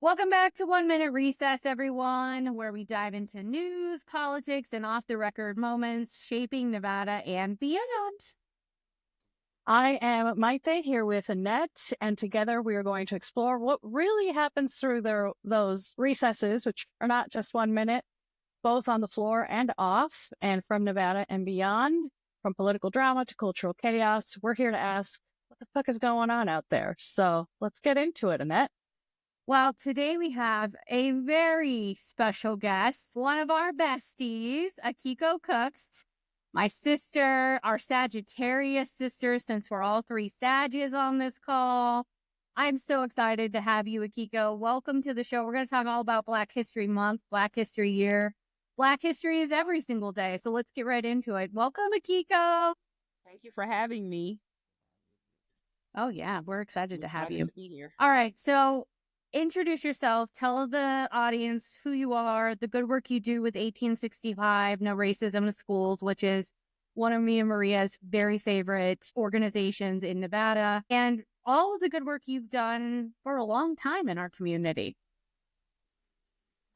Welcome back to 1 Minute Recess, everyone, where we dive into news, politics, and off-the-record moments shaping Nevada and beyond. I am Mayte here with Annette, and together we are going to explore what really happens through those recesses, which are not just 1 minute, both on the floor and off, and from Nevada and beyond, from political drama to cultural chaos. We're here to ask, what the fuck is going on out there? So let's get into it, Annette. Well, today we have a very special guest, one of our besties, Akiko Cooks, my sister, our Sagittarius sister, since we're all three Sagittarius on this call. I'm so excited to have you, Akiko. Welcome to the show. We're going to talk all about Black History Month, Black History Year. Black history is every single day, so let's get right into it. Welcome, Akiko. Thank you for having me. Oh, yeah, we're excited to have you. To be here. All right, so introduce yourself. Tell the audience who you are, the good work you do with 1865, No Racism in Schools, which is one of me and Maria's very favorite organizations in Nevada, and all of the good work you've done for a long time in our community.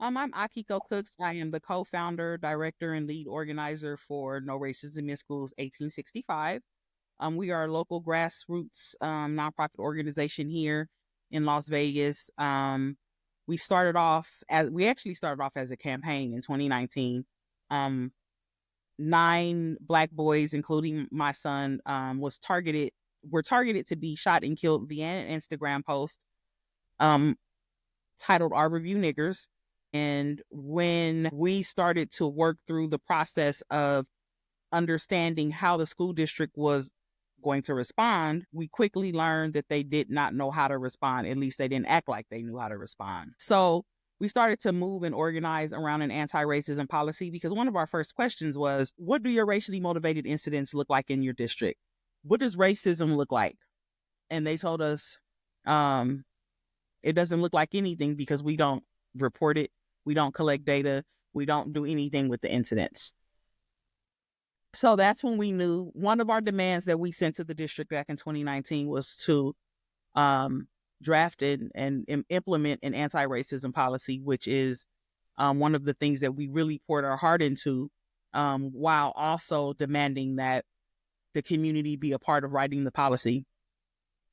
I'm Akiko Cooks. I am the co-founder, director, and lead organizer for No Racism in Schools 1865. We are a local grassroots nonprofit organization here in Las Vegas. We actually started off as a campaign in 2019. 9 Black boys, including my son, were targeted to be shot and killed via an Instagram post titled "Our Review Niggers." And when we started to work through the process of understanding how the school district was going to respond, we quickly learned that they did not know how to respond. At least they didn't act like they knew how to respond. So we started to move and organize around an anti-racism policy, because one of our first questions was, what do your racially motivated incidents look like in your district? What does racism look like? And they told us it doesn't look like anything, because we don't report it. We don't collect data. We don't do anything with the incidents. So that's when we knew one of our demands that we sent to the district back in 2019 was to draft and implement an anti-racism policy, which is one of the things that we really poured our heart into, while also demanding that the community be a part of writing the policy.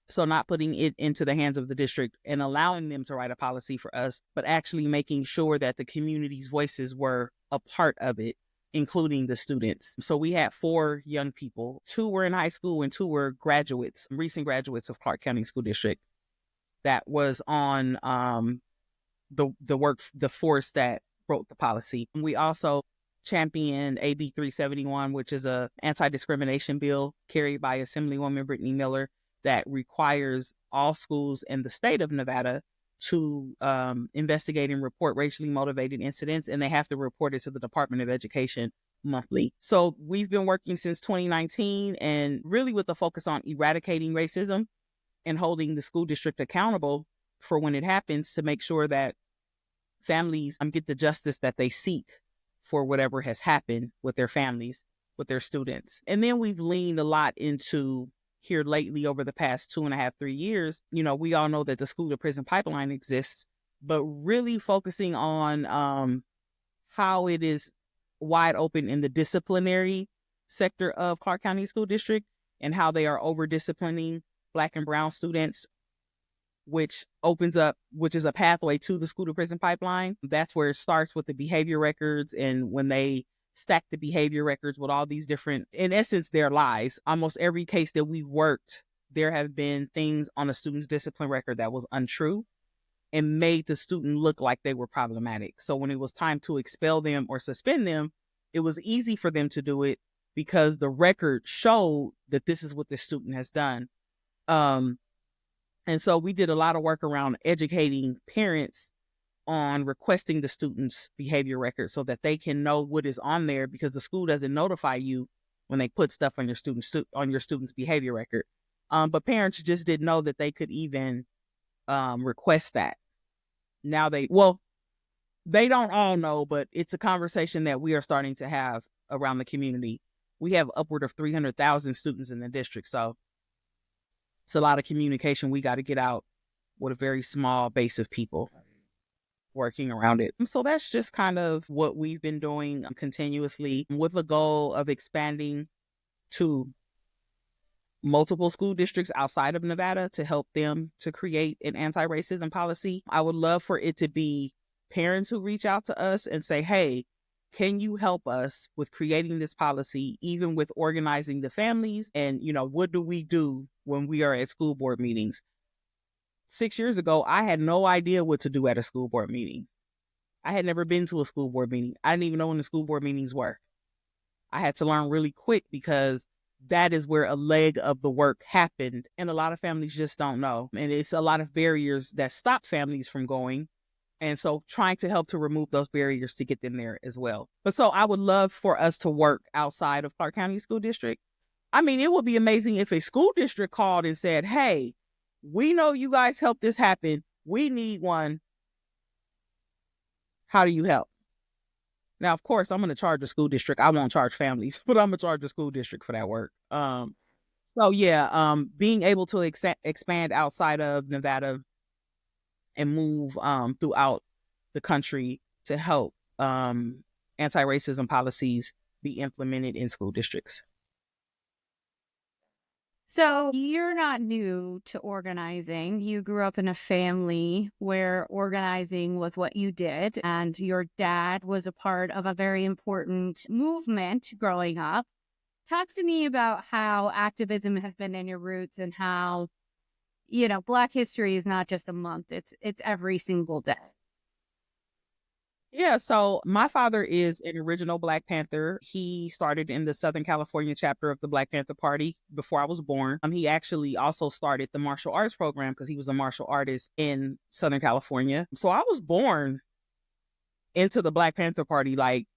So not putting it into the hands of the district and allowing them to write a policy for us, but actually making sure that the community's voices were a part of it, including the students. So we had 4 young people. 2 were in high school and 2 were graduates, recent graduates of Clark County School District, that was on the force that wrote the policy. We also championed AB 371, which is a anti-discrimination bill carried by Assemblywoman Brittany Miller that requires all schools in the state of Nevada to investigate and report racially motivated incidents, and they have to report it to the Department of Education monthly. So we've been working since 2019, and really with the focus on eradicating racism and holding the school district accountable for when it happens, to make sure that families get the justice that they seek for whatever has happened with their families, with their students. And then we've leaned a lot into, here lately over the past 2.5, 3 years, we all know that the school to prison pipeline exists, but really focusing on how it is wide open in the disciplinary sector of Clark County School District, and how they are over disciplining Black and brown students, which is a pathway to the school to prison pipeline. That's where it starts with the behavior records, and when they stack the behavior records with all these different, in essence, their lies. Almost every case that we've worked, there have been things on a student's discipline record that was untrue and made the student look like they were problematic. So when it was time to expel them or suspend them, it was easy for them to do it because the record showed that this is what the student has done. And so we did a lot of work around educating parents on requesting the student's behavior record so that they can know what is on there, because the school doesn't notify you when they put stuff on your student's behavior record. But parents just didn't know that they could even request that. Now they don't all know, but it's a conversation that we are starting to have around the community. We have upward of 300,000 students in the district, so it's a lot of communication we got to get out with a very small base of people. working around it. So that's just kind of what we've been doing continuously with the goal of expanding to multiple school districts outside of Nevada to help them to create an anti-racism policy. I would love for it to be parents who reach out to us and say, hey, can you help us with creating this policy, even with organizing the families? And, what do we do when we are at school board meetings? 6 years ago, I had no idea what to do at a school board meeting. I had never been to a school board meeting. I didn't even know when the school board meetings were. I had to learn really quick because that is where a leg of the work happened. And a lot of families just don't know. And it's a lot of barriers that stop families from going. And so trying to help to remove those barriers to get them there as well. But so I would love for us to work outside of Clark County School District. I mean, it would be amazing if a school district called and said, hey, we know you guys helped this happen. We need one. How do you help? Now, of course, I'm going to charge the school district. I won't charge families, but I'm going to charge the school district for that work. Being able to expand outside of Nevada and move throughout the country to help anti-racism policies be implemented in school districts. So you're not new to organizing. You grew up in a family where organizing was what you did, and your dad was a part of a very important movement growing up. Talk to me about how activism has been in your roots and how, Black history is not just a month. It's every single day. Yeah, so my father is an original Black Panther. He started in the Southern California chapter of the Black Panther Party before I was born. He actually also started the martial arts program because he was a martial artist in Southern California. So I was born into the Black Panther Party, like,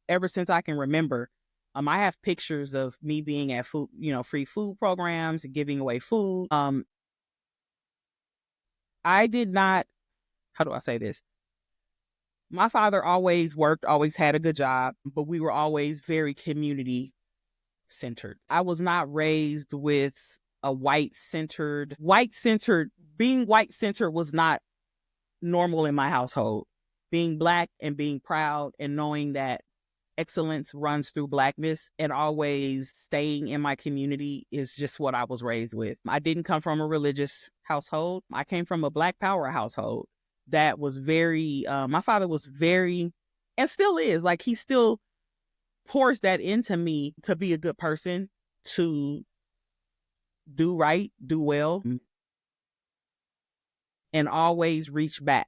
ever since I can remember. I have pictures of me being at food, free food programs and giving away food. I did not, how do I say this? My father always worked, always had a good job, but we were always very community centered. I was not raised with a being white centered was not normal in my household. Being Black and being proud and knowing that excellence runs through Blackness and always staying in my community is just what I was raised with. I didn't come from a religious household. I came from a Black power household. That was very, my father was very, and still is, like, he still pours that into me to be a good person, to do right, do well, and always reach back.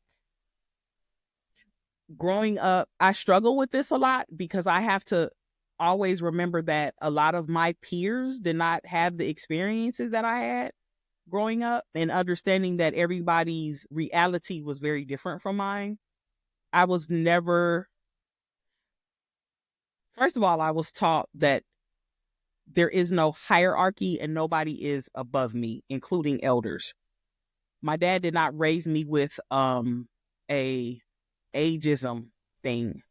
Growing up, I struggle with this a lot because I have to always remember that a lot of my peers did not have the experiences that I had growing up, and understanding that everybody's reality was very different from mine. I was never, first of all, I was taught that there is no hierarchy and nobody is above me, including elders. My dad did not raise me with a ageism thing.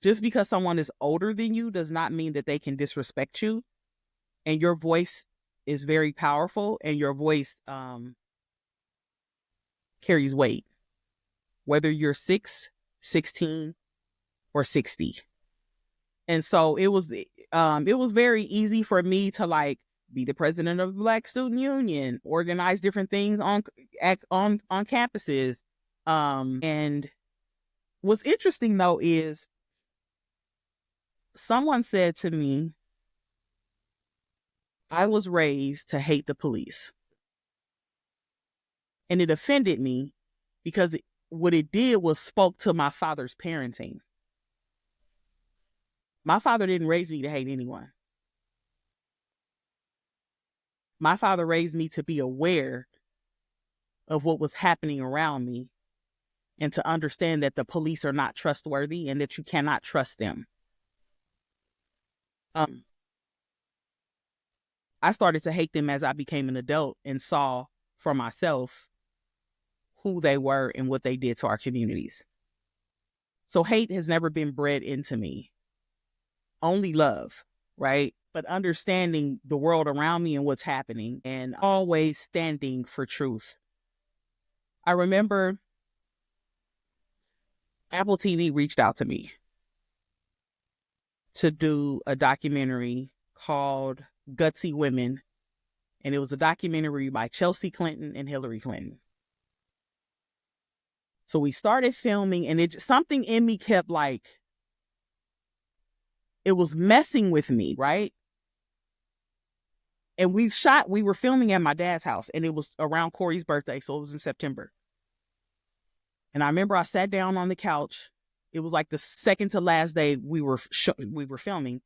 Just because someone is older than you does not mean that they can disrespect you. And your voice is very powerful, and your voice carries weight, whether you're 6, 16, or 60. And so it was very easy for me to, like, be the president of the Black Student Union, organize different things on campuses. And what's interesting though is someone said to me, I was raised to hate the police. And it offended me because what it did was spoke to my father's parenting. My father didn't raise me to hate anyone. My father raised me to be aware of what was happening around me and to understand that the police are not trustworthy and that you cannot trust them. I started to hate them as I became an adult and saw for myself who they were and what they did to our communities. So hate has never been bred into me. Only love, right? But understanding the world around me and what's happening and always standing for truth. I remember Apple TV reached out to me to do a documentary called Gutsy Women. And it was a documentary by Chelsea Clinton and Hillary Clinton. So we started filming, and something in me kept it was messing with me, right? And we were filming at my dad's house, and it was around Corey's birthday, so it was in September. And I remember I sat down on the couch. It was like the second to last day we were filming.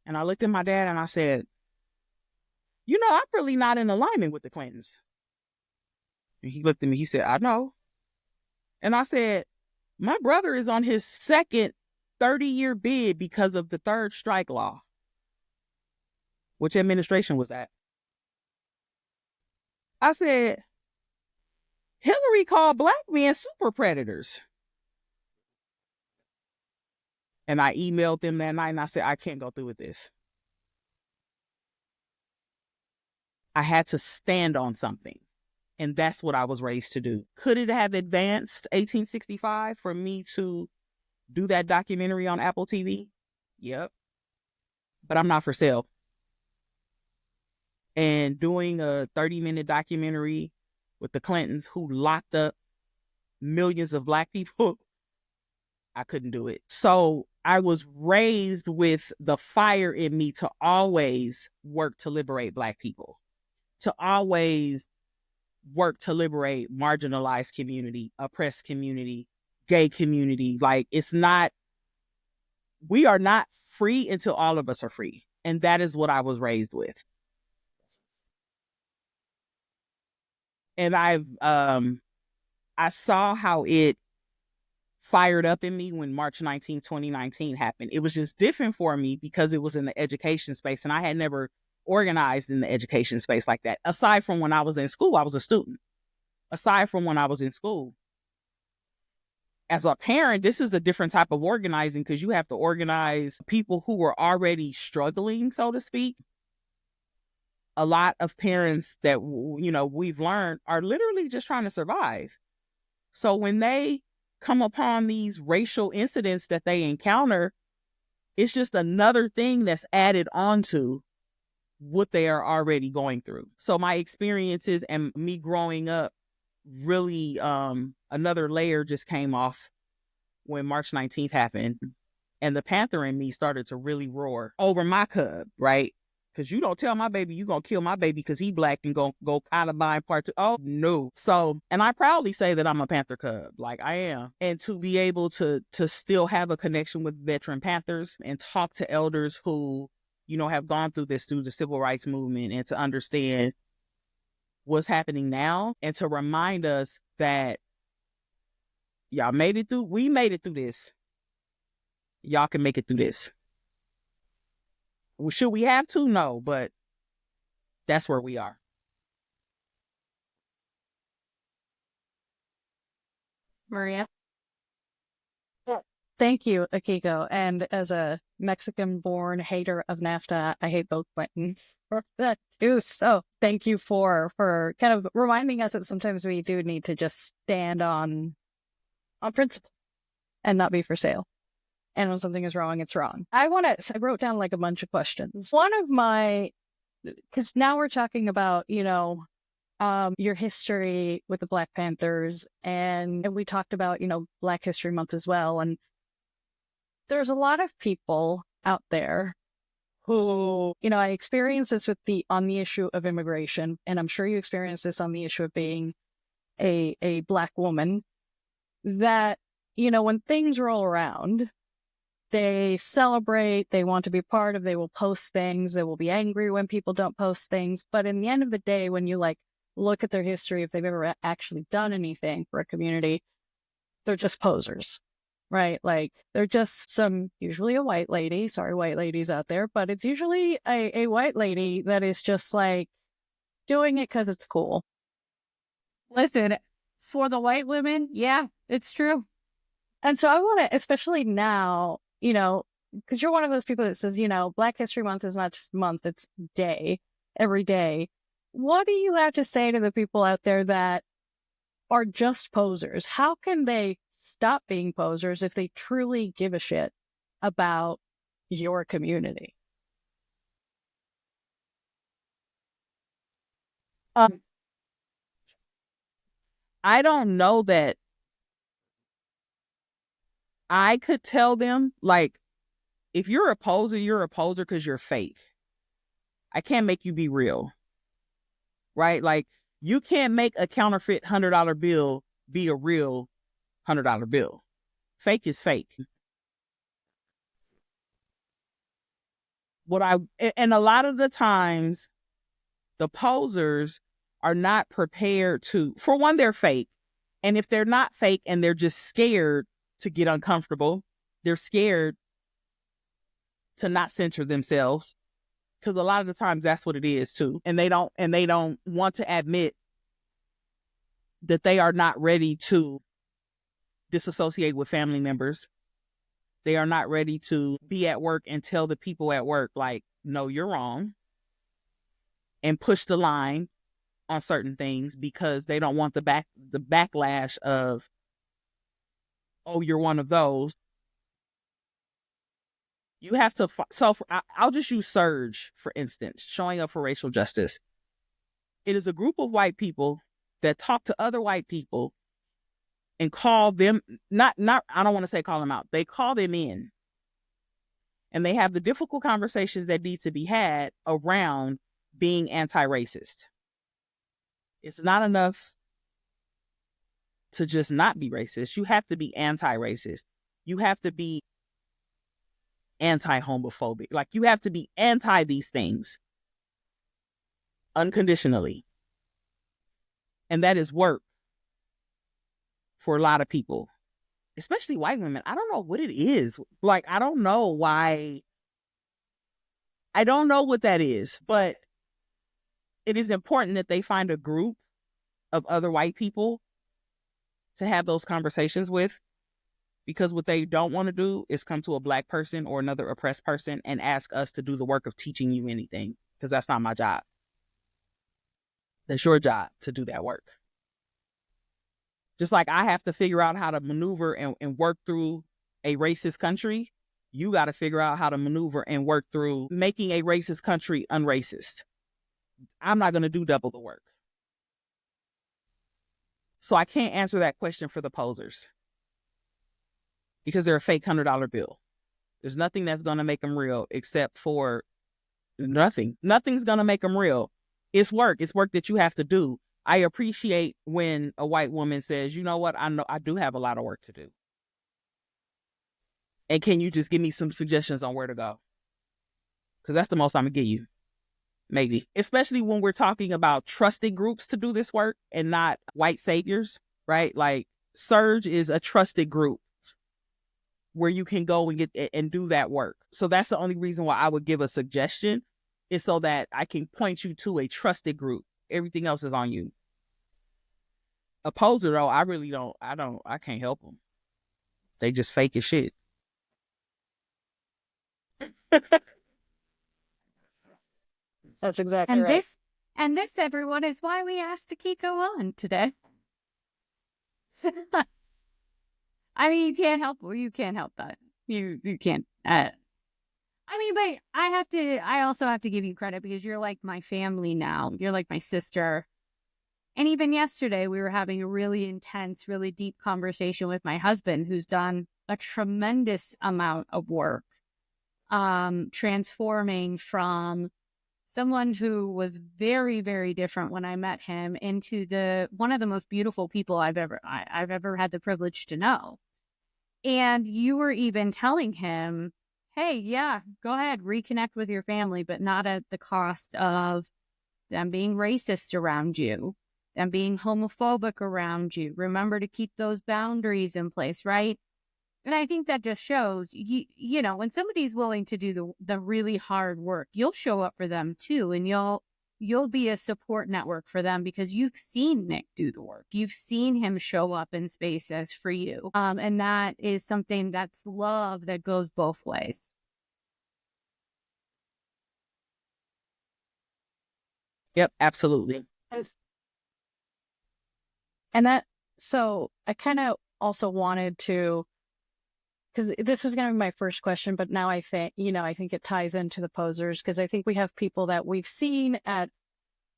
And I looked at my dad and I said, I'm really not in alignment with the Clintons. And he looked at me, he said, I know. And I said, my brother is on his second 30-year bid because of the third strike law. Which administration was that? I said, Hillary called black men super predators. And I emailed them that night and I said, I can't go through with this. I had to stand on something. And that's what I was raised to do. Could it have advanced 1865 for me to do that documentary on Apple TV? Yep. But I'm not for sale. And doing a 30-minute documentary with the Clintons who locked up millions of black people, I couldn't do it. So I was raised with the fire in me to always work to liberate black people, to always work to liberate marginalized community, oppressed community, gay community. We are not free until all of us are free. And that is what I was raised with. And I saw how it fired up in me when March 19, 2019 happened. It was just different for me because it was in the education space, and I had never organized in the education space like that. Aside from when I was in school, I was a student. Aside from when I was in school. As a parent, this is a different type of organizing because you have to organize people who were already struggling, so to speak. A lot of parents that, we've learned are literally just trying to survive. So when they come upon these racial incidents that they encounter, it's just another thing that's added onto what they are already going through. So my experiences and me growing up, really another layer just came off when March 19th happened. And the Panther in me started to really roar over my cub, right? Because you don't tell my baby you gonna kill my baby because he black and go Columbine part 2. Oh, no. So, and I proudly say that I'm a Panther cub, like I am. And to be able to still have a connection with veteran Panthers and talk to elders who, have gone through this through the civil rights movement, and to understand what's happening now, and to remind us that y'all made it through. We made it through this. Y'all can make it through this. Should we have to? No, but that's where we are. Maria? Thank you, Akiko. And as a Mexican-born hater of NAFTA, I hate Bill Clinton for that too. So thank you for kind of reminding us that sometimes we do need to just stand on principle and not be for sale. And when something is wrong, it's wrong. I wrote down a bunch of questions. One of because now we're talking about, your history with the Black Panthers, and we talked about, Black History Month as well. And there's a lot of people out there who, I experienced this on the issue of immigration, and I'm sure you experienced this on the issue of being a Black woman, that, when things roll around, they celebrate, they want to be part of, they will post things, they will be angry when people don't post things. But in the end of the day, when you look at their history, if they've ever actually done anything for a community, they're just posers, right? They're just usually a white lady, sorry, white ladies out there, but it's usually a white lady that is just doing it because it's cool. Listen, for the white women, yeah, it's true. And so I want to, especially now, because you're one of those people that says, Black History Month is not just a month, it's day, every day. What do you have to say to the people out there that are just posers? How can they stop being posers if they truly give a shit about your community? I don't know that I could tell them, like, if you're a poser because you're fake. I can't make you be real, right? Like, you can't make a counterfeit $100 bill be a real $100 bill. Fake is fake. And a lot of the times, the posers are not prepared to, for one, they're fake. And if they're not fake and they're just scared to get uncomfortable, they're scared to not censor themselves, because a lot of the times that's what it is too. And they don't want to admit that they are not ready to disassociate with family members. They are not ready to be at work and tell the people at work, like, no, you're wrong, and push the line on certain things, because they don't want the backlash of, oh, you're one of those. You have to, I'll just use Surge, for instance, showing up for racial justice. It is a group of white people that talk to other white people and call them, not, I don't want to say call them out. They call them in, and they have the difficult conversations that need to be had around being anti-racist. It's not enough to just not be racist. You have to be anti-racist. You have to be anti-homophobic. Like, you have to be anti these things unconditionally. And that is work for a lot of people, especially white women. I don't know what it is. Like, I don't know why. I don't know what that is, but it is important that they find a group of other white people to have those conversations with, because what they don't want to do is come to a black person or another oppressed person and ask us to do the work of teaching you anything, because that's not my job. That's your job to do that work. Just like I have to figure out how to maneuver and work through a racist country, you got to figure out how to maneuver and work through making a racist country unracist. I'm not going to do double the work. So I can't answer that question for the posers, because they're a fake $100 bill. There's nothing that's going to make them real except for nothing. Nothing's going to make them real. It's work. It's work that you have to do. I appreciate when a white woman says, you know what, I know I do have a lot of work to do. And can you just give me some suggestions on where to go? Because that's the most I'm going to give you. Maybe. Especially when we're talking about trusted groups to do this work and not white saviors, right? Like, Surge is a trusted group where you can go and get and do that work. So that's the only reason why I would give a suggestion, is so that I can point you to a trusted group. Everything else is on you. A poser, though, I can't help them. They just fake as shit. That's exactly And right. this, everyone, is why we asked Akiko on today. I mean, you can't help that. You can't. I mean, but I also have to give you credit, because you're like my family now. You're like my sister. And even yesterday, we were having a really intense, really deep conversation with my husband, who's done a tremendous amount of work, transforming from someone who was very, very different when I met him into one of the most beautiful people I've ever had the privilege to know. And you were even telling him, hey, yeah, go ahead, reconnect with your family, but not at the cost of them being racist around you, them being homophobic around you. Remember to keep those boundaries in place, right? And I think that just shows, you know, when somebody's willing to do the really hard work, you'll show up for them too. And you'll be a support network for them, because you've seen Nick do the work. You've seen him show up in spaces for you. And that is something that's love that goes both ways. Yep, absolutely. And that, so I kind of also wanted to, because this was going to be my first question, but now I think it ties into the posers, because I think we have people that we've seen at,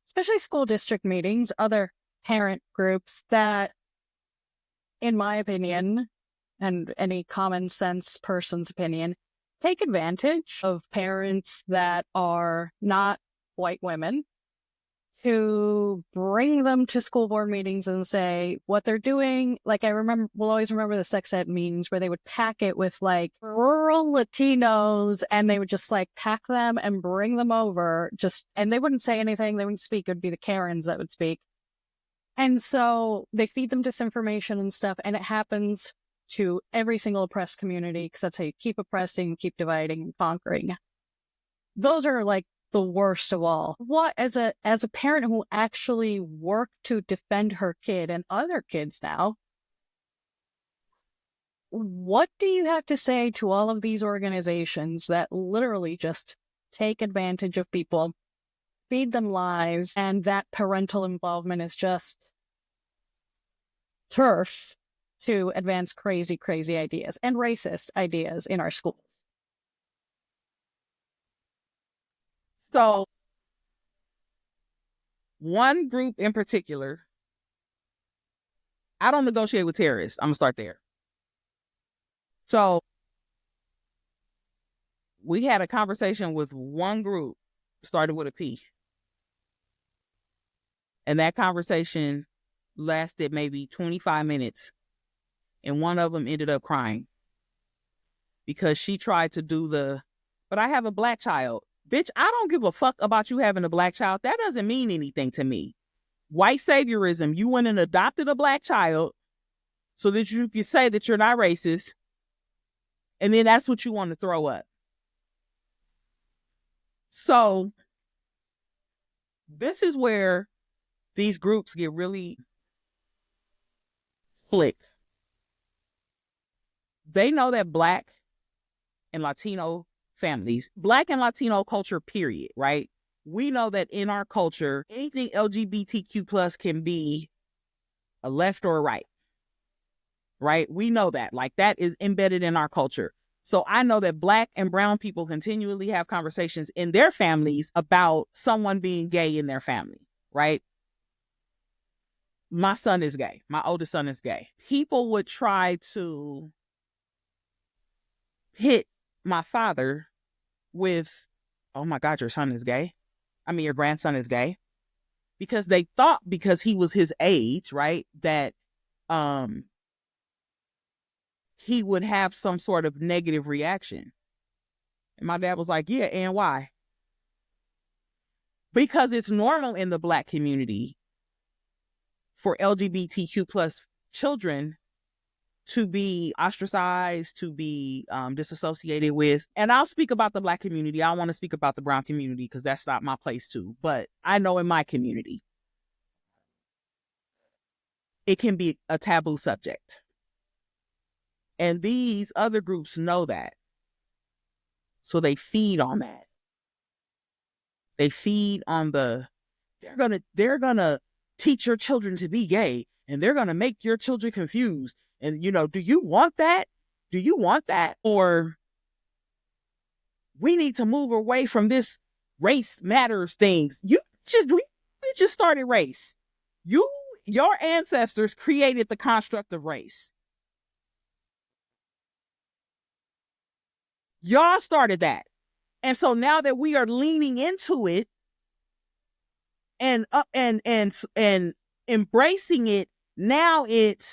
especially school district meetings, other parent groups that, in my opinion, and any common sense person's opinion, take advantage of parents that are not white women to bring them to school board meetings and say what they're doing. Like, we'll always remember the sex ed meetings where they would pack it with like rural Latinos, and they would just like pack them and bring them over, and they wouldn't say anything. They wouldn't speak. It would be the Karens that would speak. And so they feed them disinformation and stuff. And it happens to every single oppressed community, because that's how you keep oppressing, keep dividing and conquering. Those are like the worst of all. What, as a parent who actually worked to defend her kid and other kids now, what do you have to say to all of these organizations that literally just take advantage of people, feed them lies, and that parental involvement is just turf to advance crazy, crazy ideas and racist ideas in our schools? So, one group in particular, I don't negotiate with terrorists. I'm going to start there. So, we had a conversation with one group, started with a P. And that conversation lasted maybe 25 minutes. And one of them ended up crying because she tried to do but I have a black child. Bitch, I don't give a fuck about you having a black child. That doesn't mean anything to me. White saviorism, you went and adopted a black child so that you can say that you're not racist. And then that's what you want to throw up. So this is where these groups get really slick. They know that Black and Latino families, Black and Latino culture, period, right? We know that in our culture, anything LGBTQ plus can be a left or a right? We know that. Like, that is embedded in our culture. So I know that Black and brown people continually have conversations in their families about someone being gay in their family, right? My son is gay. My oldest son is gay. People would try to hit my father with, oh my God, your son is gay. I mean, your grandson is gay. Because they thought, because he was his age, right, that he would have some sort of negative reaction. And my dad was like, yeah, and why? Because it's normal in the Black community for LGBTQ plus children to be ostracized, to be disassociated with. And I'll speak about the Black community. I don't want to speak about the brown community because that's not my place to. But I know in my community, it can be a taboo subject. And these other groups know that. So they feed on that. They feed on they're gonna teach your children to be gay, and they're gonna make your children confused. And, do you want that? Do you want that? Or we need to move away from this race matters things. We just started race. Your ancestors created the construct of race. Y'all started that. And so now that we are leaning into it and embracing it, now it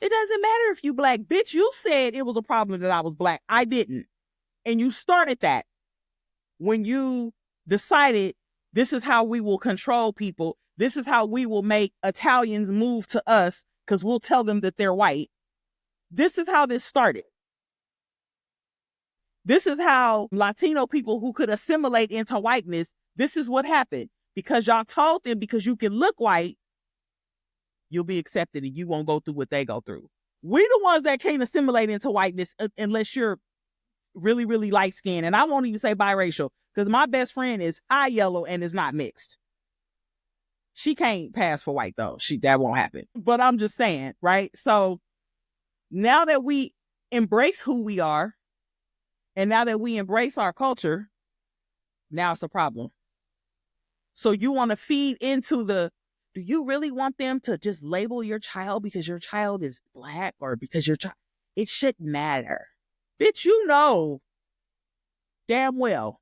doesn't matter if you Black. Bitch, you said it was a problem that I was Black. I didn't. And you started that when you decided this is how we will control people. This is how we will make Italians move to us because we'll tell them that they're white. This is how this started. This is how Latino people who could assimilate into whiteness, this is what happened. Because y'all told them, because you can look white, you'll be accepted and you won't go through what they go through. We the ones that can't assimilate into whiteness unless you're really, really light skinned. And I won't even say biracial, because my best friend is high yellow and is not mixed. She can't pass for white though. That won't happen. But I'm just saying, right? So now that we embrace who we are, and now that we embrace our culture, now it's a problem. So you want to feed into do you really want them to just label your child because your child is Black or because your child, it shouldn't matter. Bitch, you know damn well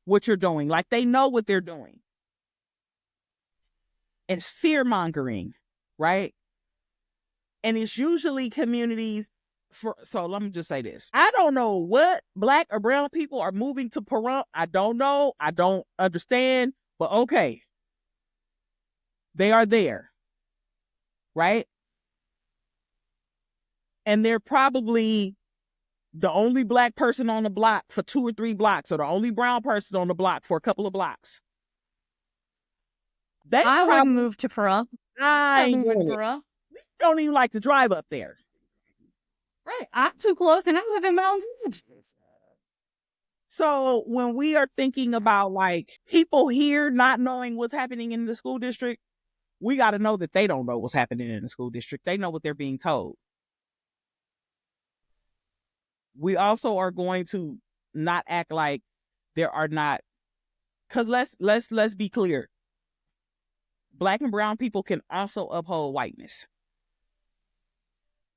what you're doing. Like, they know what they're doing. It's fear mongering, right? And it's usually communities so let me just say this. I don't know what Black or brown people are moving to Pahrump. I don't know. I don't understand. But okay. They are there. Right? And they're probably the only Black person on the block for 2 or 3 blocks, or the only brown person on the block for a couple of blocks. I wouldn't move to Pahrump. I ain't doing it. We don't even like to drive up there. Right. I'm too close and I live in Mountain View. So when we are thinking about like people here not knowing what's happening in the school district, we got to know that they don't know what's happening in the school district. They know what they're being told. We also are going to not act like there are not, because let's be clear. Black and brown people can also uphold whiteness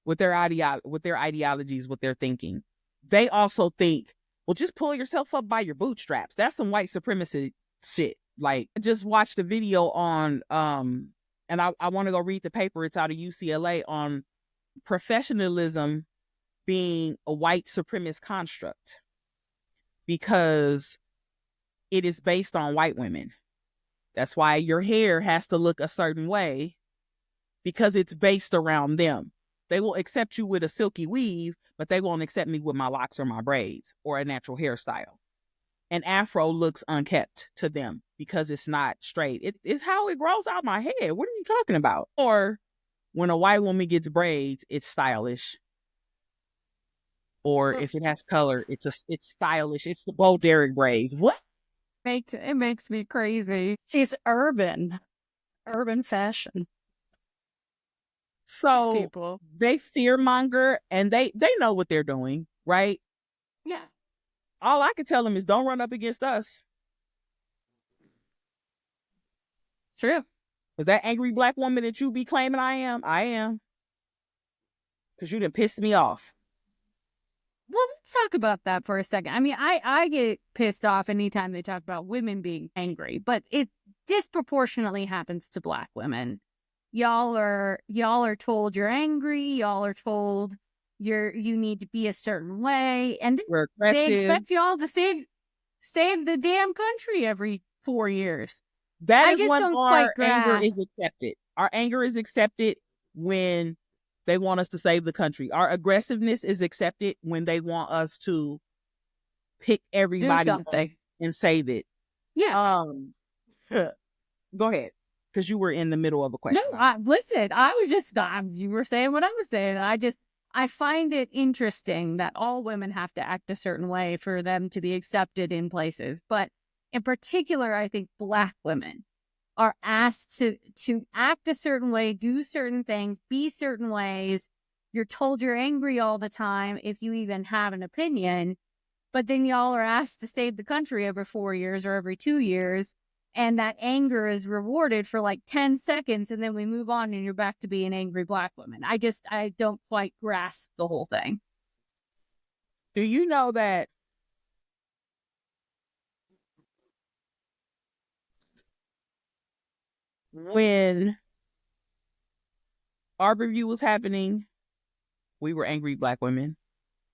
with their ideologies, with their thinking. They also think, well, just pull yourself up by your bootstraps. That's some white supremacy shit. Like, I just watched a video on, and I want to go read the paper. It's out of UCLA on professionalism being a white supremacist construct because it is based on white women. That's why your hair has to look a certain way, because it's based around them. They will accept you with a silky weave, but they won't accept me with my locks or my braids or a natural hairstyle. An afro looks unkept to them because it's not straight. It's how it grows out my head. What are you talking about? Or when a white woman gets braids, it's stylish. Or if it has color, it's stylish. It's the Bo Derek braids. What? It makes me crazy. She's urban fashion. So they fearmonger and they know what they're doing, right? Yeah. All I can tell them is don't run up against us. True. Is that angry Black woman that you be claiming I am. Because you done pissed me off. Well, let's talk about that for a second. I mean, I get pissed off anytime they talk about women being angry, but it disproportionately happens to Black women. Y'all are told you're angry. Y'all are told you need to be a certain way, and they expect y'all to save the damn country every 4 years. That is when our anger is accepted. Our anger is accepted when they want us to save the country. Our aggressiveness is accepted when they want us to pick everybody up and save it. Yeah. Go ahead, because you were in the middle of a question. No, listen, I was just, you were saying what I was saying. I find it interesting that all women have to act a certain way for them to be accepted in places. But in particular, I think Black women are asked to act a certain way, do certain things, be certain ways. You're told you're angry all the time if you even have an opinion. But then y'all are asked to save the country every 4 years or every 2 years. And that anger is rewarded for like 10 seconds. And then we move on and you're back to being angry Black women. I don't quite grasp the whole thing. Do you know that when our review was happening, we were angry Black women.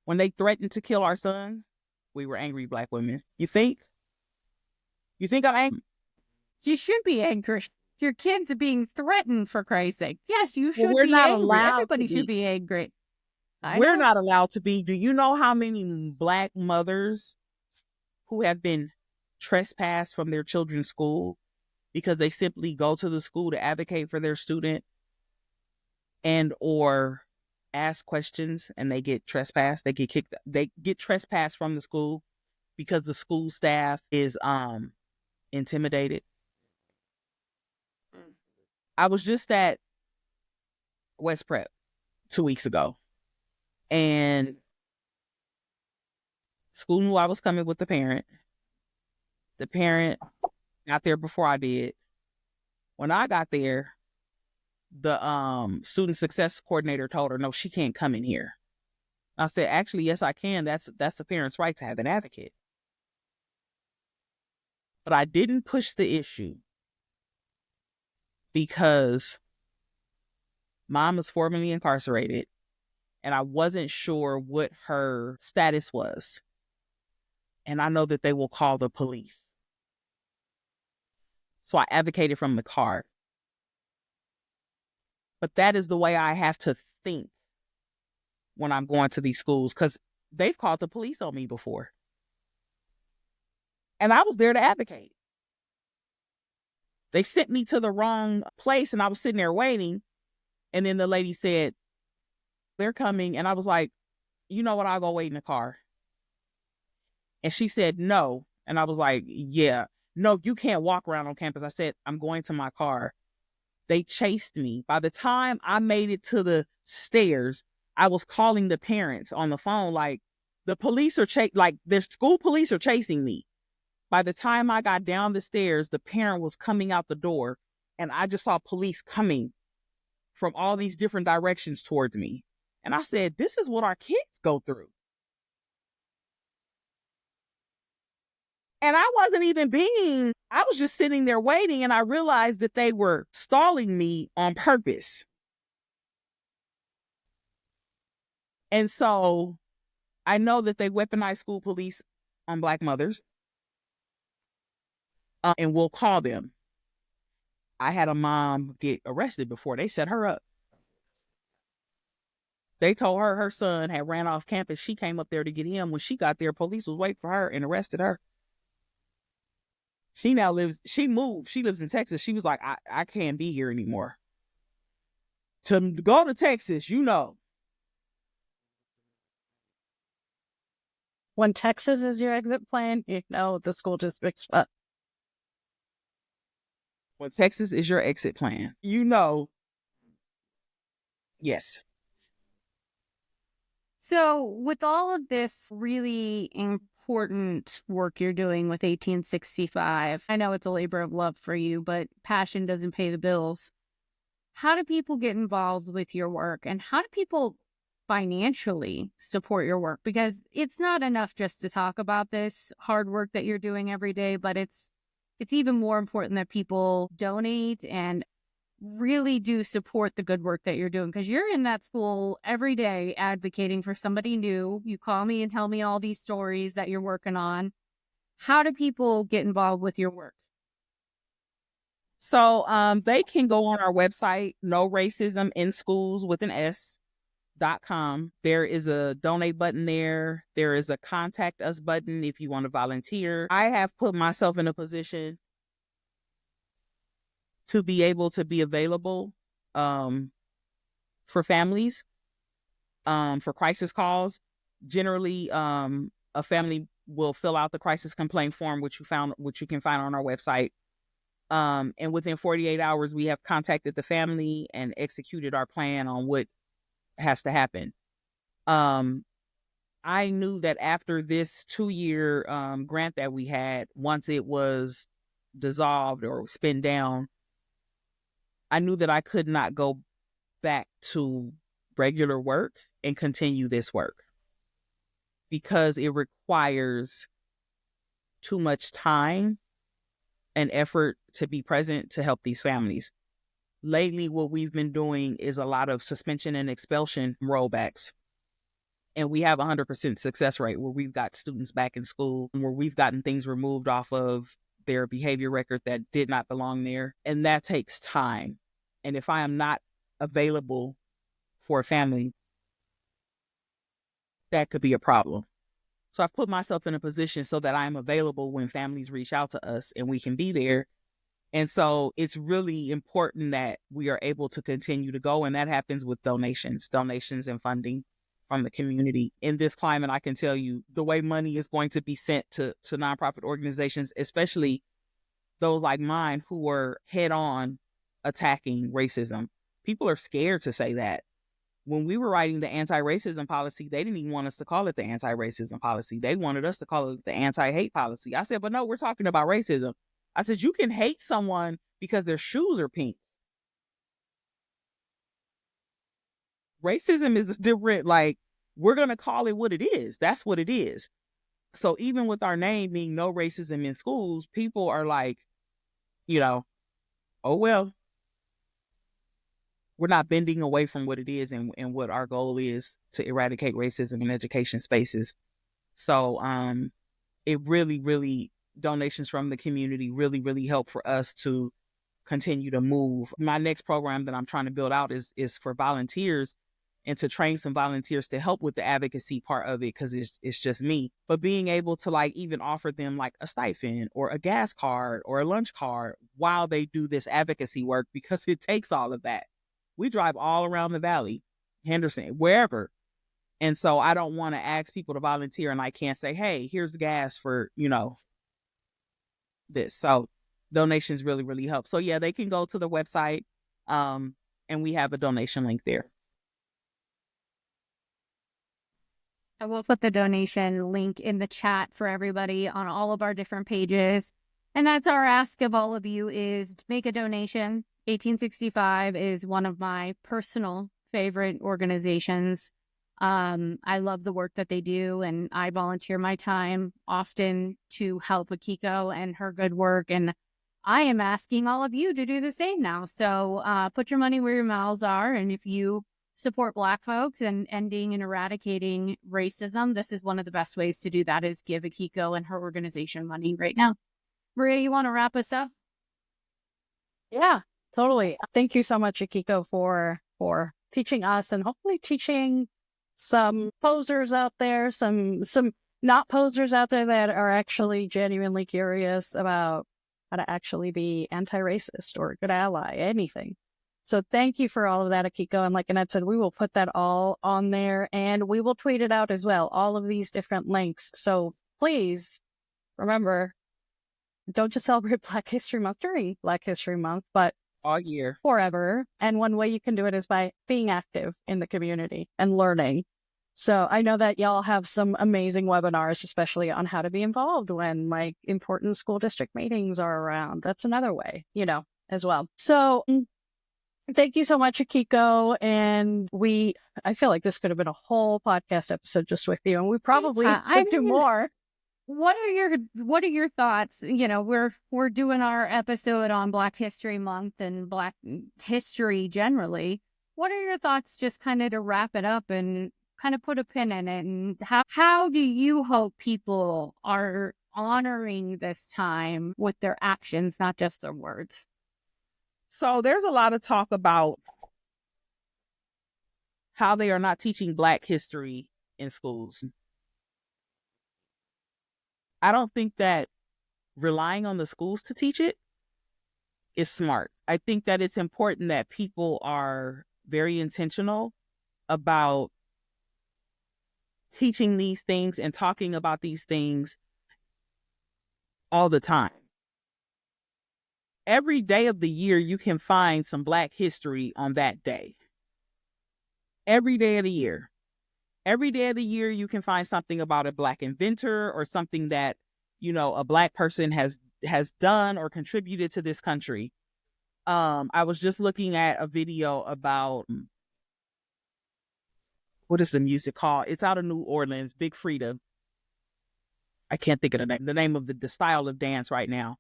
When they threatened to kill our son, we were angry Black women. You think I'm angry? You should be angry. Your kids are being threatened, for Christ's sake. Yes, you should be not angry. Everybody should be angry. We're not allowed to be. Do you know how many Black mothers who have been trespassed from their children's school because they simply go to the school to advocate for their student and or ask questions and they get trespassed? They get kicked. They get trespassed from the school because the school staff is intimidated. I was just at West Prep 2 weeks ago, and school knew I was coming with the parent. The parent got there before I did. When I got there, the student success coordinator told her, no, she can't come in here. I said, actually, yes, I can. That's the parent's right to have an advocate. But I didn't push the issue because mom is formerly incarcerated, and I wasn't sure what her status was. And I know that they will call the police. So I advocated from the car. But that is the way I have to think when I'm going to these schools, because they've called the police on me before. And I was there to advocate. They sent me to the wrong place, and I was sitting there waiting. And then the lady said, they're coming. And I was like, you know what? I'll go wait in the car. And she said, no. And I was like, yeah, no, you can't walk around on campus. I said, I'm going to my car. They chased me. By the time I made it to the stairs, I was calling the parents on the phone, like, the police are their school police are chasing me. By the time I got down the stairs, the parent was coming out the door, and I just saw police coming from all these different directions towards me. And I said, this is what our kids go through. And I wasn't even I was just sitting there waiting, and I realized that they were stalling me on purpose. And so I know that they weaponize school police on Black mothers, and we'll call them. I had a mom get arrested before. They set her up. They told her her son had ran off campus. She came up there to get him. When she got there, police was waiting for her and arrested her. She moved. She lives in Texas. She was like, I can't be here anymore. To go to Texas, When Texas is your exit plan, the school district's up. When Texas is your exit plan, yes. So with all of this really important work you're doing with 1865, I know it's a labor of love for you, but passion doesn't pay the bills. How do people get involved with your work, and how do people financially support your work? Because it's not enough just to talk about this hard work that you're doing every day, but it's even more important that people donate and really do support the good work that you're doing, because you're in that school every day advocating for somebody new. You call me and tell me all these stories that you're working on. How do people get involved with your work? So they can go on our website, No Racism in Schools with an S.com. There is a donate button there. There is a contact us button if you want to volunteer. I have put myself in a position to be able to be available for families, for crisis calls. Generally, a family will fill out the crisis complaint form, which you can find on our website. And within 48 hours, we have contacted the family and executed our plan on what has to happen. I knew that after this 2-year grant that we had, once it was dissolved or spent down, I knew that I could not go back to regular work and continue this work because it requires too much time and effort to be present to help these families. Lately, what we've been doing is a lot of suspension and expulsion rollbacks. And we have 100% success rate where we've got students back in school, where we've gotten things removed off of their behavior record that did not belong there. And that takes time. And if I am not available for a family, that could be a problem. So I've put myself in a position so that I'm available when families reach out to us and we can be there. And so it's really important that we are able to continue to go. And that happens with donations and funding from the community. In this climate, I can tell you the way money is going to be sent to nonprofit organizations, especially those like mine who are head on attacking racism. People are scared to say that. When we were writing the anti-racism policy, they didn't even want us to call it the anti-racism policy. They wanted us to call it the anti-hate policy. I said, but no, we're talking about racism. I said, you can hate someone because their shoes are pink. Racism is different. Like, we're going to call it what it is. That's what it is. So even with our name being no racism in schools, people are like, oh, well, we're not bending away from what it is and what our goal is to eradicate racism in education spaces. So it really, really, donations from the community really, really help for us to continue to move. My next program that I'm trying to build out is for volunteers, and to train some volunteers to help with the advocacy part of it, because it's just me. But being able to like even offer them like a stipend or a gas card or a lunch card while they do this advocacy work, because it takes all of that. We drive all around the valley, Henderson, wherever. And so I don't want to ask people to volunteer and I can't say, hey, here's the gas for, this. So donations really, really help. So yeah, they can go to the website and we have a donation link there. I will put the donation link in the chat for everybody on all of our different pages. And that's our ask of all of you, is to make a donation. 1865 is one of my personal favorite organizations. I love the work that they do, and I volunteer my time often to help Akiko and her good work. And I am asking all of you to do the same now. So put your money where your mouths are. And if you support Black folks and ending and eradicating racism, this is one of the best ways to do that, is give Akiko and her organization money right now. Maria, you want to wrap us up? Yeah, totally. Thank you so much, Akiko, for teaching us and hopefully teaching some posers out there, some not posers out there that are actually genuinely curious about how to actually be anti-racist or a good ally, anything. So thank you for all of that, Akiko. And like Annette said, we will put that all on there and we will tweet it out as well, all of these different links. So please remember, don't just celebrate Black History Month during Black History Month, but all year, forever. And one way you can do it is by being active in the community and learning. So I know that y'all have some amazing webinars, especially on how to be involved when like important school district meetings are around. That's another way, as well. So thank you so much, Akiko. And I feel like this could have been a whole podcast episode just with you, and we probably could do more. What are your thoughts? We're doing our episode on Black History Month and Black history generally. What are your thoughts, just kind of to wrap it up and kind of put a pin in it? And how do you hope people are honoring this time with their actions, not just their words? So there's a lot of talk about how they are not teaching Black history in schools. I don't think that relying on the schools to teach it is smart. I think that it's important that people are very intentional about teaching these things and talking about these things all the time. Every day of the year, you can find some Black history on that day. Every day of the year. Every day of the year, you can find something about a Black inventor or something that, a Black person has done or contributed to this country. I was just looking at a video about, what is the music called? It's out of New Orleans, Big Frida. I can't think of the name of the style of dance right now.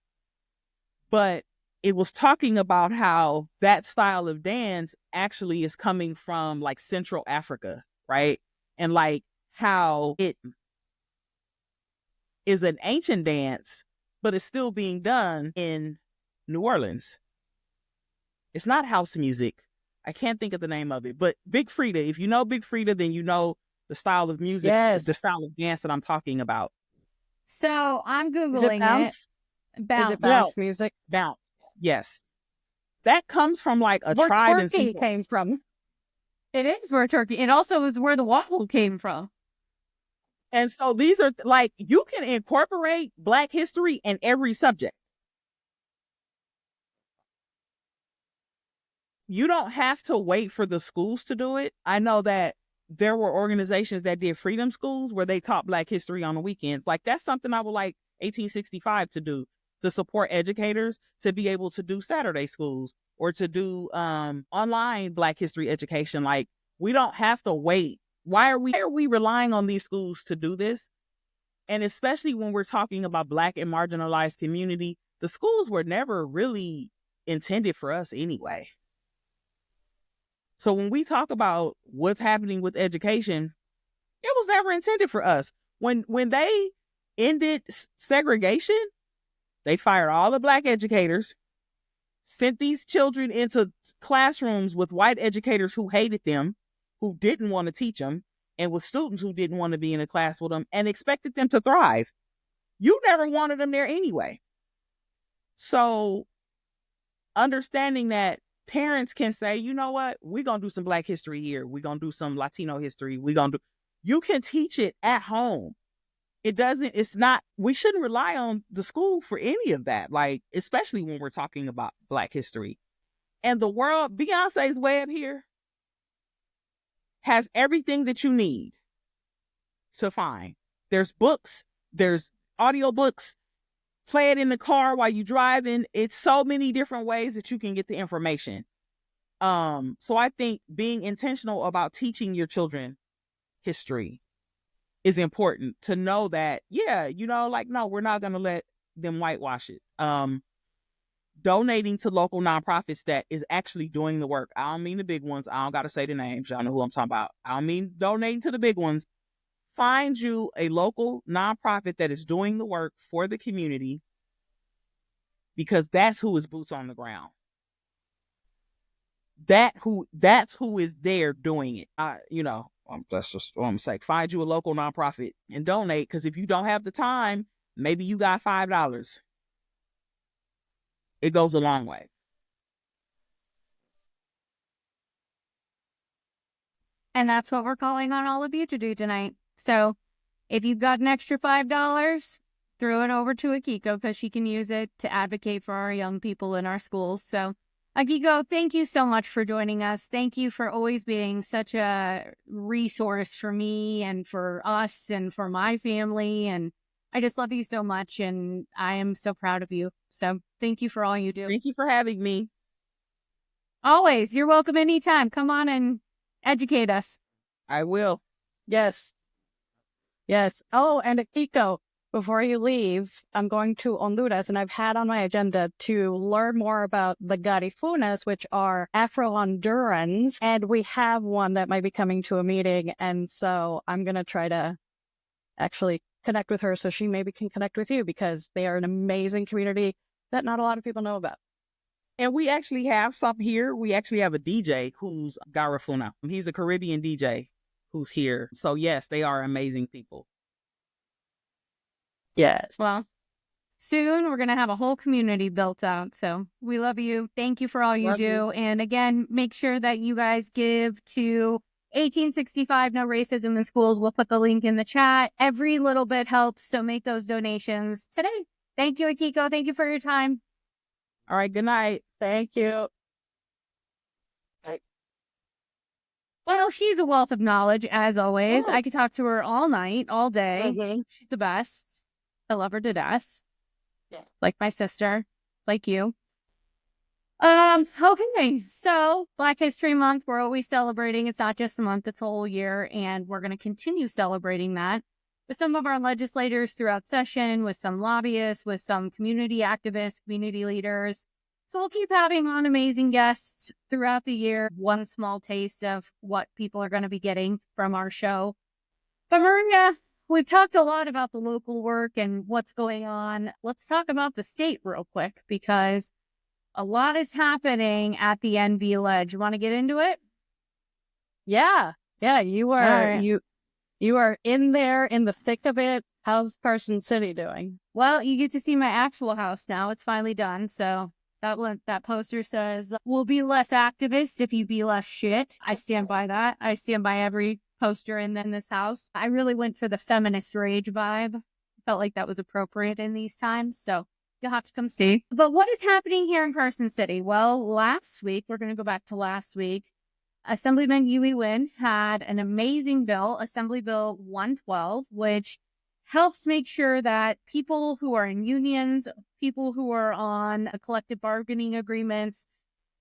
But it was talking about how that style of dance actually is coming from like Central Africa, right? And like how it is an ancient dance, but it's still being done in New Orleans. It's not house music. I can't think of the name of it, but Big Frida, if you know Big Frida, then you know the style of music, yes, the style of dance that I'm talking about. So I'm Googling Is it bounce? Bounce. Is it bounce music? Bounce. Yes. That comes from like a where tribe in Turkey came from. It is where Turkey. It also is where the waffle came from. And so these are like, you can incorporate Black history in every subject. you don't have to wait for the schools to do it. I know that there were organizations that did freedom schools where they taught Black history on the weekends. Like, that's something I would like 1865 to do, to support educators to be able to do Saturday schools or to do online Black history education. Like, we don't have to wait. Why are we relying on these schools to do this? And especially when we're talking about Black and marginalized community, the schools were never really intended for us anyway. So when we talk about what's happening with education, it was never intended for us. When they ended segregation, they fired all the Black educators, sent these children into classrooms with white educators who hated them, who didn't want to teach them, and with students who didn't want to be in a class with them, and expected them to thrive. You never wanted them there anyway. So understanding that parents can say, you know what, we're going to do some Black history here. We're going to do some Latino history. You can teach it at home. We shouldn't rely on the school for any of that. Like, especially when we're talking about Black history. And the world, Beyonce's Web here has everything that you need to find. There's books, there's audiobooks, play it in the car while you're driving. It's so many different ways that you can get the information. So I think being intentional about teaching your children history is important, to know that, yeah, no, we're not going to let them whitewash it. Donating to local nonprofits that is actually doing the work. I don't mean the big ones. I don't got to say the names. Y'all know who I'm talking about. I don't mean donating to the big ones. Find you a local nonprofit that is doing the work for the community, because that's who is boots on the ground. That's who is there doing it. That's just what I'm saying. Find you a local nonprofit and donate, because if you don't have the time, maybe you got $5. It goes a long way. And that's what we're calling on all of you to do tonight. So if you've got an extra $5, throw it over to Akiko, because she can use it to advocate for our young people in our schools. So Akiko, thank you so much for joining us. Thank you for always being such a resource for me and for us and for my family. And I just love you so much, and I am so proud of you. So thank you for all you do. Thank you for having me. Always. You're welcome anytime. Come on and educate us. I will. Yes. Oh, and Akiko, before you leave, I'm going to Honduras, and I've had on my agenda to learn more about the Garifunas, which are Afro-Hondurans, and we have one that might be coming to a meeting, and so I'm going to try to actually connect with her so she maybe can connect with you, because they are an amazing community that not a lot of people know about. And we actually have some here. We actually have a DJ who's Garifuna. He's a Caribbean DJ who's here. So yes, they are amazing people. Yes. Well, soon we're going to have a whole community built out. So we love you. Thank you for all you do. And again, make sure that you guys give to 1865 No Racism in Schools. We'll put the link in the chat. Every little bit helps. So make those donations today. Thank you, Akiko. Thank you for your time. All right. Good night. Thank you. Well, she's a wealth of knowledge, as always. I could talk to her all night, all day. Mm-hmm. She's the best. I love her to death. Yeah. Like my sister, like you. Okay, so Black History Month, we're always celebrating. It's not just a month, it's a whole year, and we're going to continue celebrating that with some of our legislators throughout session, with some lobbyists, with some community activists, community leaders. So we'll keep having on amazing guests throughout the year. One small taste of what people are going to be getting from our show. But Maria, we've talked a lot about the local work and what's going on. Let's talk about the state real quick, because a lot is happening at the NV Ledge. You want to get into it? Yeah. You are you are in there in the thick of it. How's Carson City doing? Well, you get to see my actual house now. It's finally done. So that poster says, "We'll be less activists if you be less shit." I stand by that. I stand by every poster in this house. I really went for the feminist rage vibe. Felt like that was appropriate in these times. So You'll have to come see. But what is happening here in Carson City? Well, last week, we're going to go back to last week. Assemblyman Yui Win had an amazing bill, Assembly Bill 112, which helps make sure that people who are in unions, people who are on collective bargaining agreements,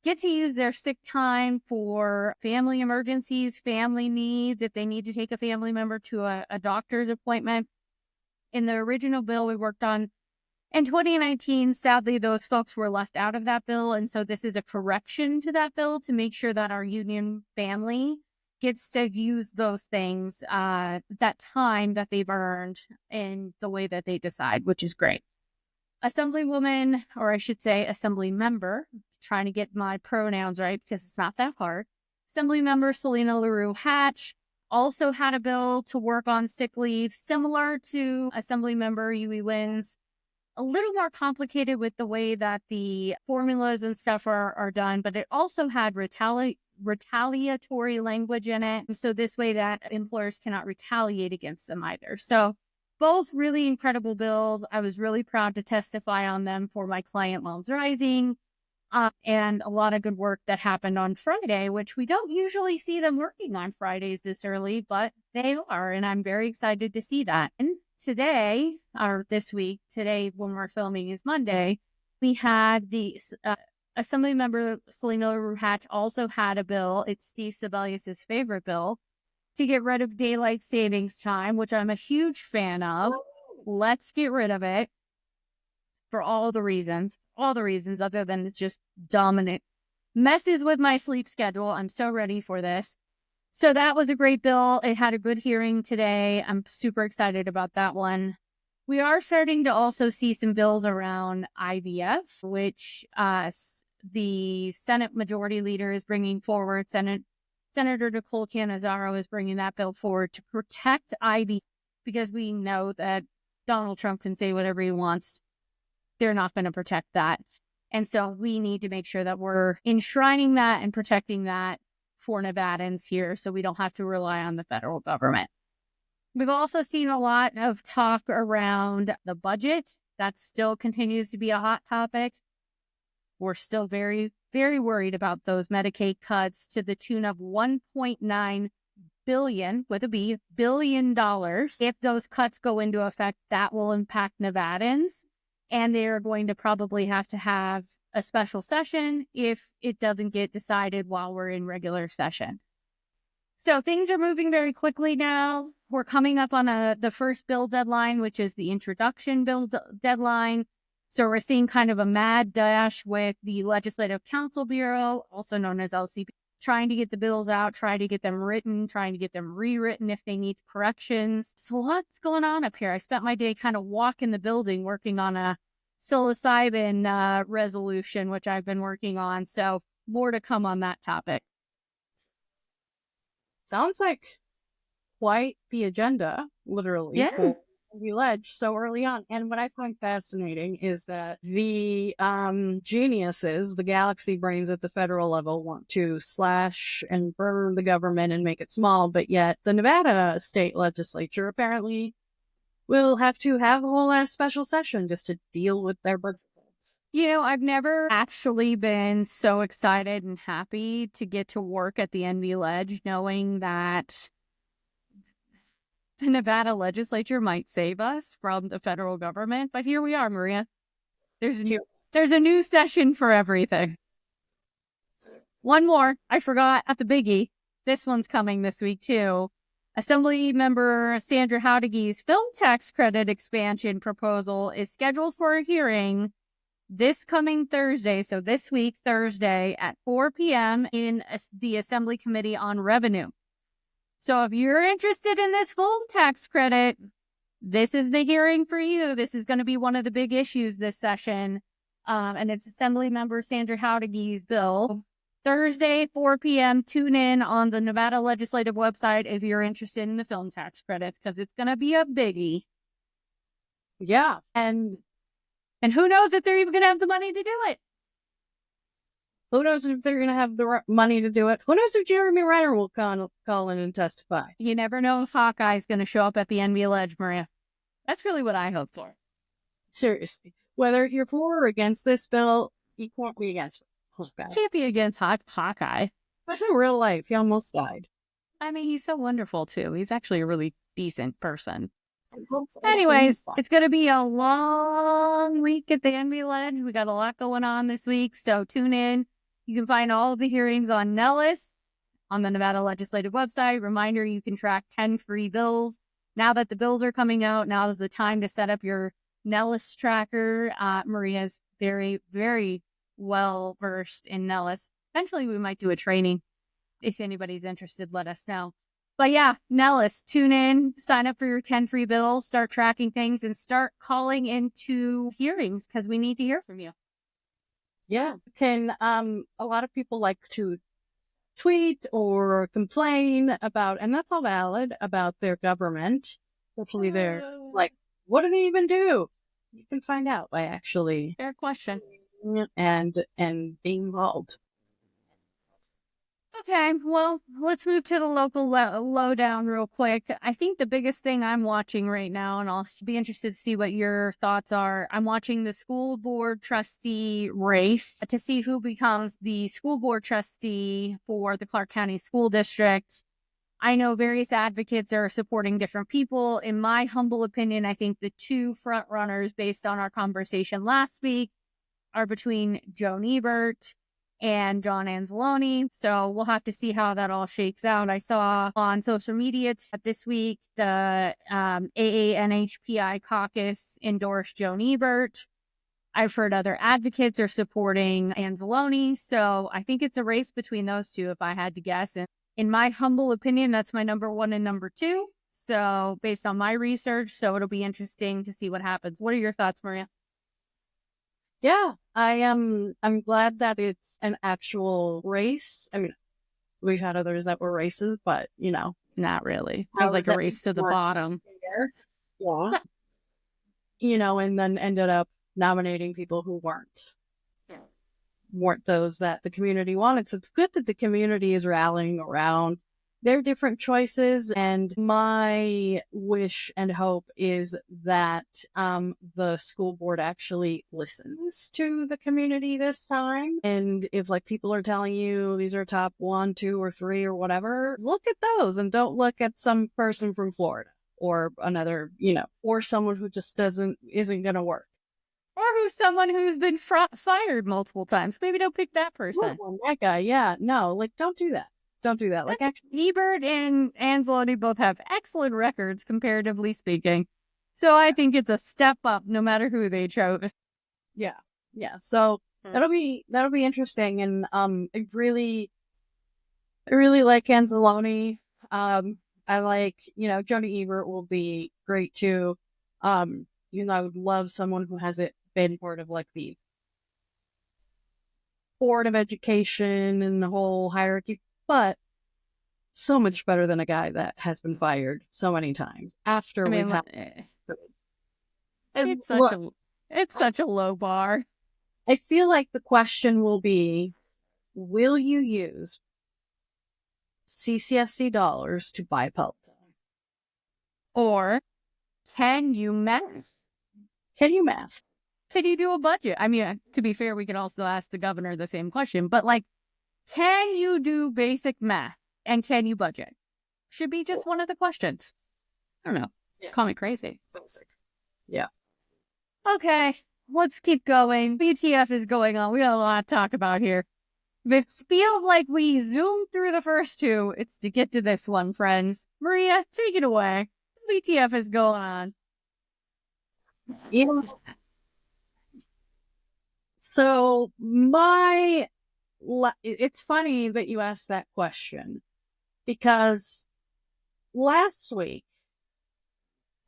get to use their sick time for family emergencies, family needs, if they need to take a family member to a doctor's appointment. In the original bill we worked on in 2019, sadly, those folks were left out of that bill. And so this is a correction to that bill to make sure that our union family gets to use those things, that time that they've earned in the way that they decide, which is great. Assemblywoman, or I should say assembly member, trying to get my pronouns right because it's not that hard. Assembly member Selena LaRue Hatch also had a bill to work on sick leave, similar to Assembly member Yui Win's. A little more complicated with the way that the formulas and stuff are done, but it also had retaliatory language in it. So this way that employers cannot retaliate against them either. So both really incredible bills. I was really proud to testify on them for my client Moms Rising. And a lot of good work that happened on Friday, which we don't usually see them working on Fridays this early, but they are. And I'm very excited to see that. And today, or this week, today when we're filming is Monday, we had the Assembly member Selena LaRue Hatch also had a bill. It's Steve Sebelius's favorite bill to get rid of daylight savings time, which I'm a huge fan of. Let's get rid of it for all the reasons other than it's just dominant. Messes with my sleep schedule. I'm so ready for this. So that was a great bill. It had a good hearing today. I'm super excited about that one. We are starting to also see some bills around IVF, which the Senate Majority Leader is bringing forward. Senator Nicole Cannizzaro is bringing that bill forward to protect IVF because we know that Donald Trump can say whatever he wants. They're not going to protect that. And so we need to make sure that we're enshrining that and protecting that for Nevadans here so we don't have to rely on the federal government. We've also seen a lot of talk around the budget. That still continues to be a hot topic. We're still very, very worried about those Medicaid cuts to the tune of $1.9 billion, with a B, billion dollars. If those cuts go into effect, that will impact Nevadans. And they're going to probably have to have a special session if it doesn't get decided while we're in regular session. So things are moving very quickly now. We're coming up on the first bill deadline, which is the introduction bill deadline. So we're seeing kind of a mad dash with the Legislative Counsel Bureau, also known as LCB, trying to get the bills out, trying to get them written, trying to get them rewritten if they need corrections. So what's going on up here? I spent my day kind of walking the building working on a psilocybin resolution, which I've been working on. So more to come on that topic. Sounds like quite the agenda, literally. Yeah. We ledge so early on. And what I find fascinating is that the geniuses, the galaxy brains at the federal level, want to slash and burn the government and make it small, but yet the Nevada state legislature apparently will have to have a whole ass special session just to deal with their budget. You know, I've never actually been so excited and happy to get to work at the NV Ledge, knowing that the Nevada legislature might save us from the federal government. But here we are, Maria. There's a new session for everything. One more. I forgot at the biggie. This one's coming this week, too. Assembly member Sandra Howdige's film tax credit expansion proposal is scheduled for a hearing this coming Thursday. So this week, Thursday at 4 p.m. in the Assembly Committee on Revenue. So if you're interested in this film tax credit, this is the hearing for you. This is going to be one of the big issues this session. And it's Assembly member Sandra Howdige's bill. Thursday, 4 p.m. Tune in on the Nevada Legislative website if you're interested in the film tax credits, because it's going to be a biggie. Yeah. And who knows if they're even going to have the money to do it? Who knows if they're going to have the money to do it? Who knows if Jeremy Renner will call in and testify? You never know if Hawkeye's going to show up at the NV Ledge, Maria. That's really what I hope for. Seriously. whether you're for or against this bill, you can't be against Hawkeye. Can't be against Hawkeye. But in real life, he almost died. I mean, he's so wonderful, too. He's actually a really decent person. Anyways, it's going to be a long week at the Envy Ledge. We got a lot going on this week, so tune in. You can find all of the hearings on Nellis on the Nevada Legislative website. Reminder, you can track 10 free bills. Now that the bills are coming out, now is the time to set up your Nellis tracker. Maria's very, very well versed in Nellis. Eventually, we might do a training. If anybody's interested, let us know. But yeah, Nellis, tune in, sign up for your 10 free bills, start tracking things, and start calling into hearings because we need to hear from you. Yeah. Can a lot of people like to tweet or complain about, and that's all valid, about their government. Hopefully they're like, what do they even do? You can find out by actually Fair question. and being involved. Okay, well, let's move to the local lowdown real quick. I think the biggest thing I'm watching right now, and I'll be interested to see what your thoughts are, I'm watching the school board trustee race to see who becomes the school board trustee for the Clark County School District. I know various advocates are supporting different people. In my humble opinion, I think the two front runners based on our conversation last week are between Joan Ebert and John Anzalone. So we'll have to see how that all shakes out. I saw on social media this week, the AANHPI caucus endorsed Joan Ebert. I've heard other advocates are supporting Anzalone. So I think it's a race between those two, if I had to guess. And in my humble opinion, that's my number one and number two. So based on my research, so it'll be interesting to see what happens. What are your thoughts, Maria? Yeah, I'm glad that it's an actual race. I mean, we've had others that were races, but Not really. It was like a race to the bottom. Yeah. And then ended up nominating people who weren't those that the community wanted. So it's good that the community is rallying around their different choices. And my wish and hope is that the school board actually listens to the community this time. And if people are telling you these are top 1, 2, or 3 or whatever, look at those and don't look at some person from Florida or another, or someone who just isn't going to work. Or who's someone who's been fired multiple times. Maybe don't pick that person. Well, that guy, yeah. No, don't do that. Don't do that. Ebert and Anzalone both have excellent records, comparatively speaking. So I think it's a step up, no matter who they chose. Yeah. So that'll be interesting, and I really like Anzalone. I like Joni Ebert will be great too. I would love someone who hasn't been part of the Board of Education and the whole hierarchy. But so much better than a guy that has been fired so many times after we've had. It's such a low bar. I feel like the question will be, will you use CCSD dollars to buy Peloton? Or can you math? Can you math? Can you do a budget? I mean, to be fair, we could also ask the governor the same question, but can you do basic math and can you budget? Should be just one of the questions. I don't know. Yeah. Call me crazy. Basic. Yeah. Okay, let's keep going. WTF is going on. We got a lot to talk about here. It feels like we zoomed through the first two. It's to get to this one, friends. Maria, take it away. WTF is going on. Yeah. So it's funny that you asked that question, because last week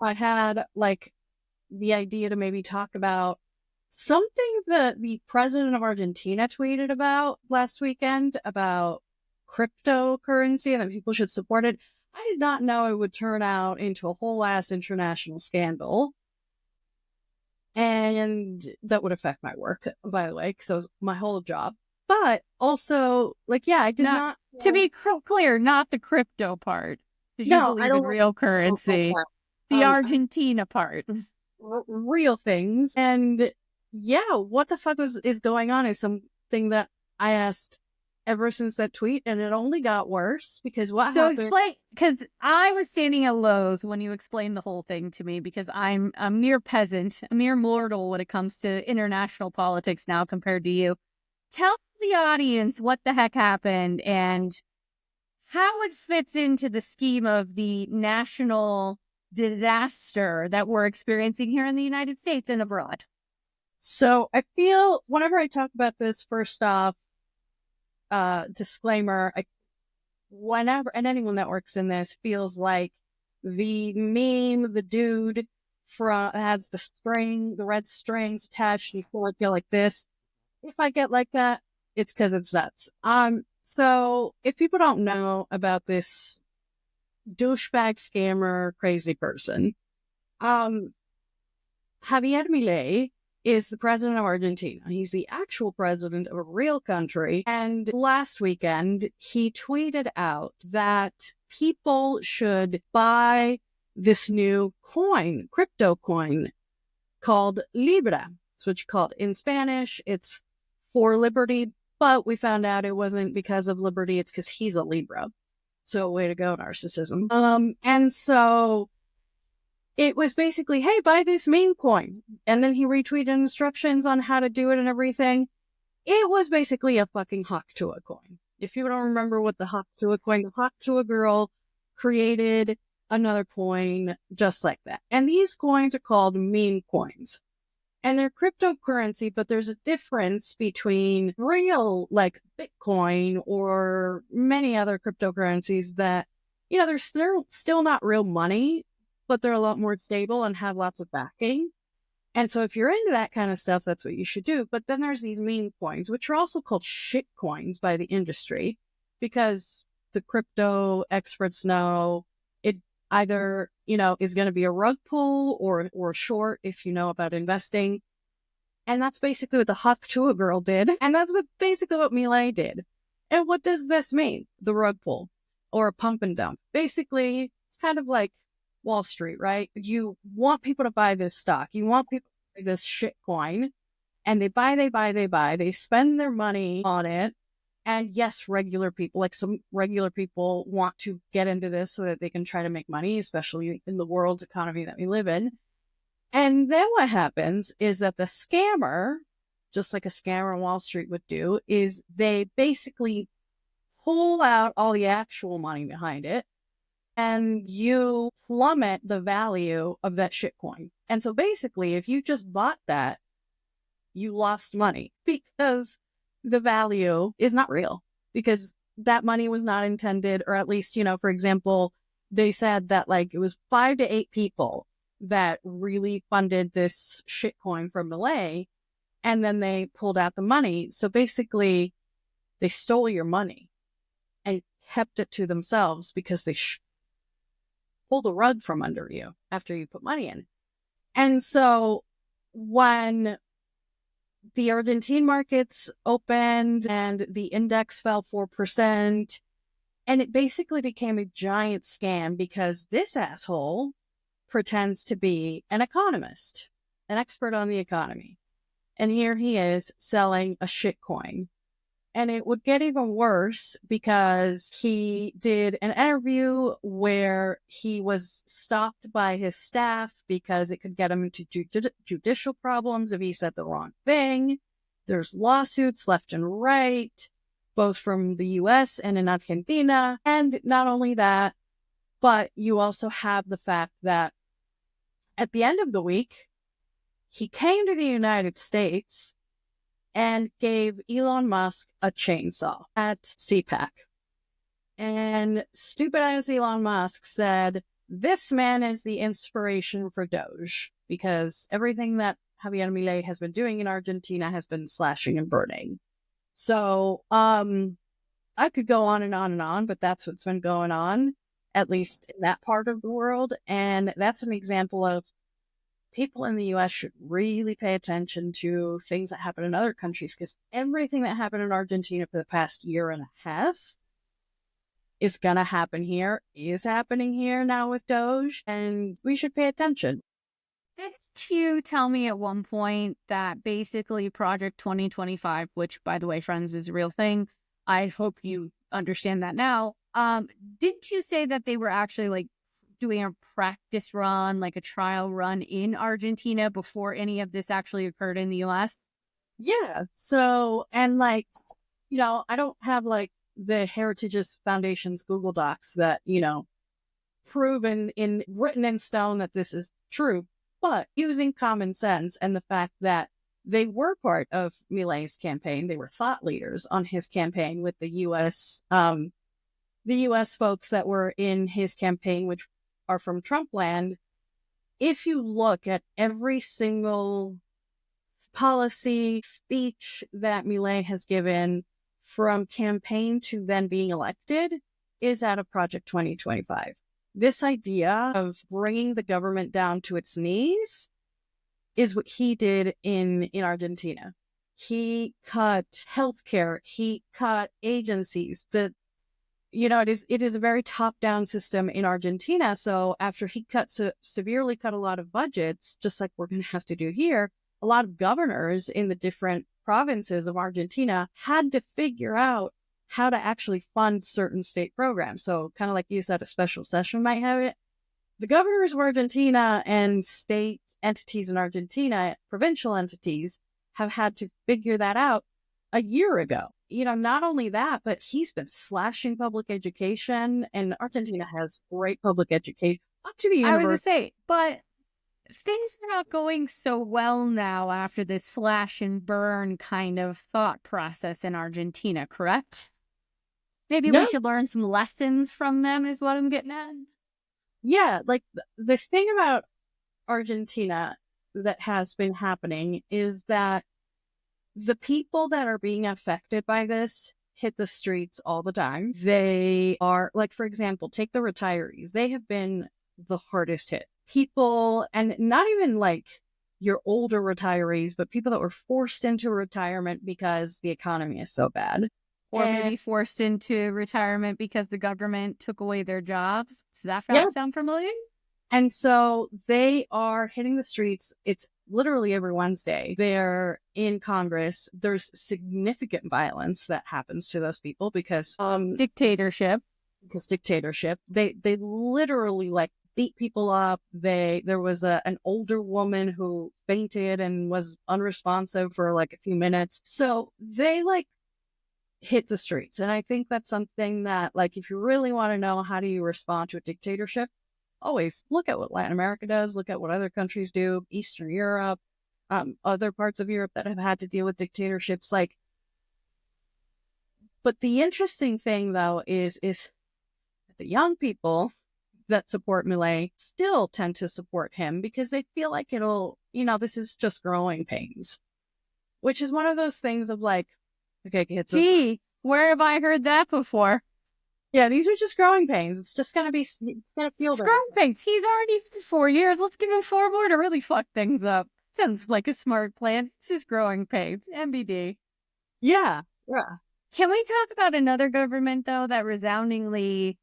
I had the idea to maybe talk about something that the president of Argentina tweeted about last weekend about cryptocurrency and that people should support it. I did not know it would turn out into a whole ass international scandal. And that would affect my work, by the way, because that was my whole job. But also, I did not. To be clear, not the crypto part. Because you believe in real currency. The Argentina part. Real things. And yeah, what the fuck is going on is something that I asked ever since that tweet, and it only got worse because what So happened? explain, because I was standing at Lowe's when you explained the whole thing to me, because I'm a mere peasant, a mere mortal when it comes to international politics now compared to you. Tell the audience what the heck happened and how it fits into the scheme of the national disaster that we're experiencing here in the United States and abroad. So I feel whenever I talk about this, first off, disclaimer, whenever, and anyone that works in this feels like the meme, the dude has the red strings attached, and you feel like this. If I get like that, it's because it's nuts. So if people don't know about this douchebag scammer crazy person, Javier Milei is the president of Argentina. He's the actual president of a real country. And last weekend, he tweeted out that people should buy this new coin, crypto coin called Libra. It's what you call it in Spanish. It's for liberty, but we found out it wasn't because of liberty. It's because he's a Libra. So way to go, narcissism. And so it was basically, hey, buy this meme coin. And then he retweeted instructions on how to do it and everything. It was basically a fucking Haktua coin. If you don't remember what the Haktua coin, the Haktua girl created another coin just like that. And these coins are called meme coins. And they're cryptocurrency, but there's a difference between real, like Bitcoin or many other cryptocurrencies that, they're still not real money, but they're a lot more stable and have lots of backing. And so if you're into that kind of stuff, that's what you should do. But then there's these meme coins, which are also called shit coins by the industry, because the crypto experts know it either, is going to be a rug pull or short if you know about investing. And that's basically what the Haktua girl did. And that's basically what Milei did. And what does this mean? The rug pull or a pump and dump. Basically, it's kind of like Wall Street, right? You want people to buy this stock. You want people to buy this shit coin. And they buy. They spend their money on it. And yes, regular people, like some regular people, want to get into this so that they can try to make money, especially in the world's economy that we live in. And then what happens is that the scammer, just like a scammer on Wall Street would do, is they basically pull out all the actual money behind it, and you plummet the value of that shitcoin. And so basically, if you just bought that, you lost money because the value is not real, because that money was not intended, or at least, for example, they said that like it was 5 to 8 people that really funded this shitcoin from Milei, and then they pulled out the money. So basically, they stole your money and kept it to themselves because they pulled the rug from under you after you put money in. And so when the Argentine markets opened and the index fell 4%, and it basically became a giant scam because this asshole pretends to be an economist, an expert on the economy. And here he is selling a shit coin. And it would get even worse because he did an interview where he was stopped by his staff because it could get him into judicial problems if he said the wrong thing. There's lawsuits left and right, both from the US and in Argentina. And not only that, but you also have the fact that at the end of the week, he came to the United States and gave Elon Musk a chainsaw at CPAC. And stupid ass Elon Musk said, this man is the inspiration for Doge, because everything that Javier Milei has been doing in Argentina has been slashing and burning. So, I could go on and on and on, but that's what's been going on, at least in that part of the world. And that's an example of people in the US should really pay attention to things that happen in other countries, because everything that happened in Argentina for the past year and a half is going to happen here, is happening here now with Doge, and we should pay attention. you tell me at one point that basically Project 2025, which by the way, friends, is a real thing. I hope you understand that now. Didn't you say that they were actually like doing a practice run, like a trial run in Argentina before any of this actually occurred in the US? Yeah. So, and like, I don't have like the Heritage's Foundation's Google Docs that, proven written in stone that this is true, but using common sense and the fact that they were part of Milei's campaign, they were thought leaders on his campaign with the U.S. folks that were in his campaign, which are from Trump land. If you look at every single policy speech that Milei has given from campaign to then being elected is out of Project 2025. This idea of bringing the government down to its knees is what he did in Argentina. He cut healthcare. He cut agencies. It is a very top-down system in Argentina. So after he severely cut a lot of budgets, just like we're going to have to do here, a lot of governors in the different provinces of Argentina had to figure out how to actually fund certain state programs. So kind of like you said, a special session might have it. The governors of Argentina and state entities in Argentina, provincial entities, have had to figure that out a year ago. Not only that, but he's been slashing public education, and Argentina has great public education up to the university. I was going to say, but things are not going so well now after this slash and burn kind of thought process in Argentina, correct? Maybe we should learn some lessons from them is what I'm getting at. Yeah, like the thing about Argentina that has been happening is that the people that are being affected by this hit the streets all the time. They are, like, for example, take the retirees. They have been the hardest hit. People, and not even like your older retirees, but people that were forced into retirement because the economy is so bad. Or maybe forced into retirement because the government took away their jobs. Does that sound familiar? And so they are hitting the streets. It's literally every Wednesday. They're in Congress. There's significant violence that happens to those people because dictatorship. Because dictatorship. They literally like beat people up. There was an older woman who fainted and was unresponsive for like a few minutes. So they like hit the streets. And I think that's something that, like, if you really want to know how do you respond to a dictatorship, always look at what Latin America does, look at what other countries do, Eastern Europe, other parts of Europe that have had to deal with dictatorships. But the interesting thing though is the young people that support Milei still tend to support him because they feel like this is just growing pains, which is one of those things of like, okay, kids. Gee, where have I heard that before? Yeah, these are just growing pains. It's just going to feel growing pains. He's already 4 years. Let's give him 4 more to really fuck things up. Sounds like a smart plan. It's just growing pains. MBD. Yeah. Can we talk about another government, though, that resoundingly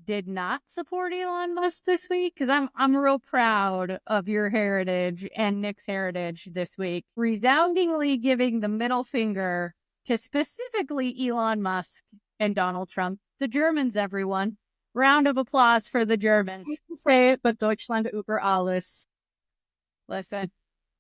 did not support Elon Musk this week? Because I'm real proud of your heritage and Nick's heritage this week. Resoundingly giving the middle finger to specifically Elon Musk and Donald Trump. The Germans, everyone. Round of applause for the Germans. I hate to say it, but Deutschland über alles. Listen.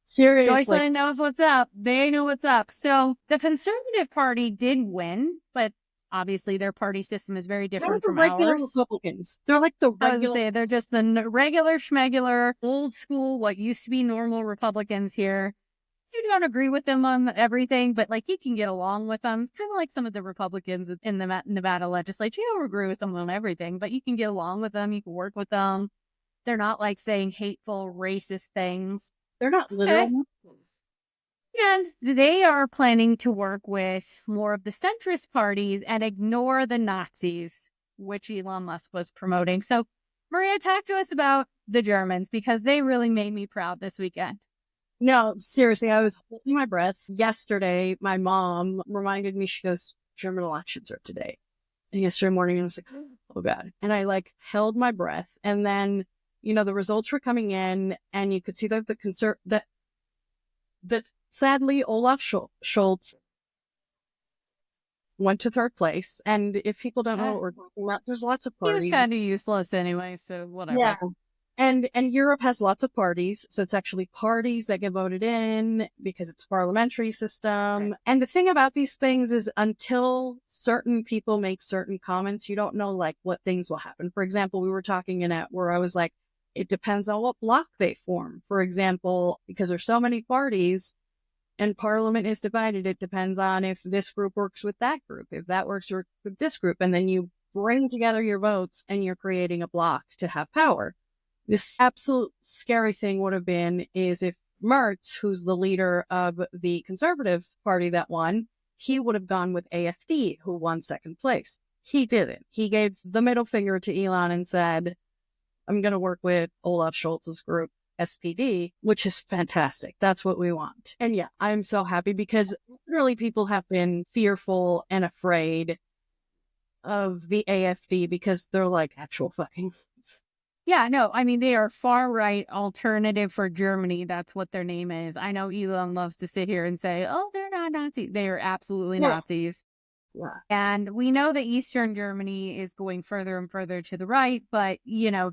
Seriously. Deutschland knows what's up. They know what's up. So the Conservative Party did win, but obviously their party system is very different from regular ours. Republicans. They're like the regular. I was gonna say, they're just the regular schmegular, old school, what used to be normal Republicans here. You don't agree with them on everything, but like you can get along with them. Kind of like some of the Republicans in the Nevada legislature. You don't agree with them on everything, but you can get along with them. You can work with them. They're not like saying hateful, racist things. They're not literal. And they are planning to work with more of the centrist parties and ignore the Nazis, which Elon Musk was promoting. So, Maria, talk to us about the Germans because they really made me proud this weekend. No, seriously, I was holding my breath. Yesterday, my mom reminded me, she goes, German elections are today. And yesterday morning, I was like, oh God. And I like held my breath. And then, the results were coming in, and you could see that that sadly Olaf Scholz went to third place. And if people don't know what we're talking about, there's lots of parties. He was kind of useless anyway, so whatever. Yeah. And Europe has lots of parties, so it's actually parties that get voted in because it's a parliamentary system. Right. And the thing about these things is until certain people make certain comments, you don't know like what things will happen. For example, we were talking in it where I was like, it depends on what bloc they form. For example, because there's so many parties and parliament is divided, it depends on if this group works with that group, if that works with this group, and then you bring together your votes and you're creating a bloc to have power. This absolute scary thing would have been is if Merz, who's the leader of the Conservative Party that won, he would have gone with AfD, who won second place. He didn't. He gave the middle finger to Elon and said, I'm going to work with Olaf Scholz's group, SPD, which is fantastic. That's what we want. And yeah, I'm so happy because literally people have been fearful and afraid of the AfD because they're like actual fucking... Yeah, no, I mean, they are far-right alternative for Germany. That's what their name is. I know Elon loves to sit here and say, oh, they're not Nazis. They are absolutely Nazis. Yeah. And we know that Eastern Germany is going further and further to the right, but,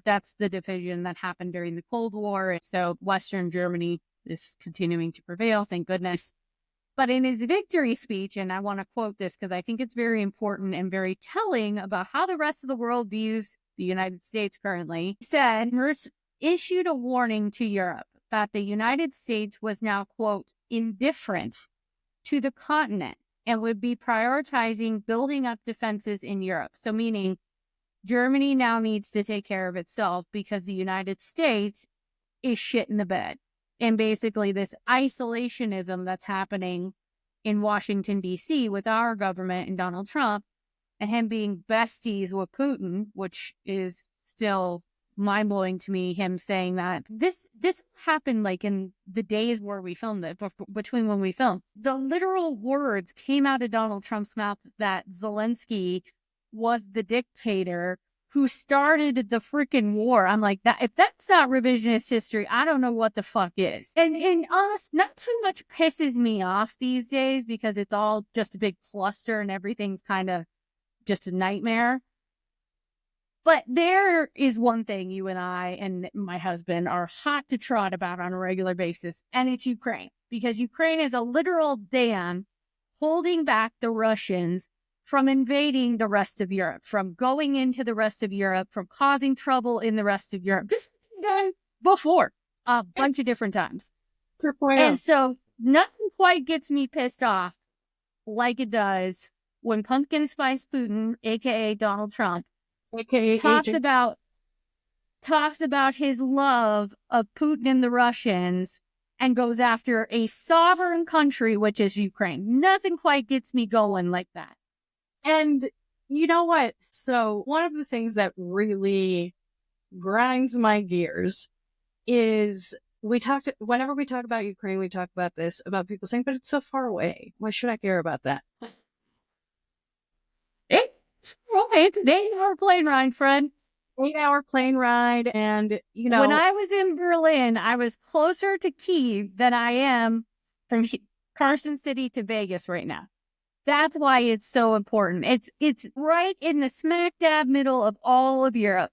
that's the division that happened during the Cold War. So Western Germany is continuing to prevail, thank goodness. But in his victory speech, and I want to quote this because I think it's very important and very telling about how the rest of the world views the United States currently, he said, Merz issued a warning to Europe that the United States was now, quote, indifferent to the continent and would be prioritizing building up defenses in Europe. So meaning Germany now needs to take care of itself because the United States is shit in the bed. And basically this isolationism that's happening in Washington, D.C. with our government and Donald Trump, and him being besties with Putin, which is still mind-blowing to me, him saying that. This happened like in the days where we filmed it, between when we filmed. The literal words came out of Donald Trump's mouth that Zelensky was the dictator who started the freaking war. I'm like, that if that's not revisionist history, I don't know what the fuck is. And honest, not too much pisses me off these days because it's all just a big cluster and everything's kind of just a nightmare. But there is one thing you and I and my husband are hot to trot about on a regular basis, and it's Ukraine. Because Ukraine is a literal dam holding back the Russians from invading the rest of Europe, from going into the rest of Europe, from causing trouble in the rest of Europe. Just before, a bunch of different times. And so nothing quite gets me pissed off like it does when Pumpkin Spice Putin, aka Donald Trump, aka talks about his love of Putin and the Russians and goes after a sovereign country, which is Ukraine. Nothing quite gets me going like that. And you know what? So one of the things that really grinds my gears is whenever we talk about Ukraine, we talk about this, about people saying, but it's so far away. Why should I care about that? It's an 8-hour plane ride, Fred. 8-hour plane ride. And, when I was in Berlin, I was closer to Kyiv than I am from Carson City to Vegas right now. That's why it's so important. It's right in the smack dab middle of all of Europe.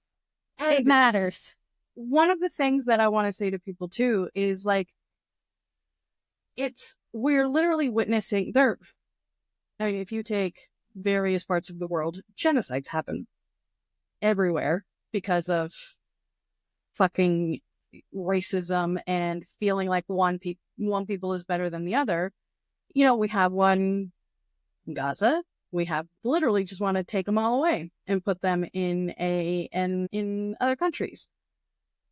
And it matters. One of the things that I want to say to people too is like, we're literally witnessing if you take various parts of the world, genocides happen everywhere because of fucking racism and feeling like one people is better than the other. We have one in Gaza. We have literally just want to take them all away and put them in other countries.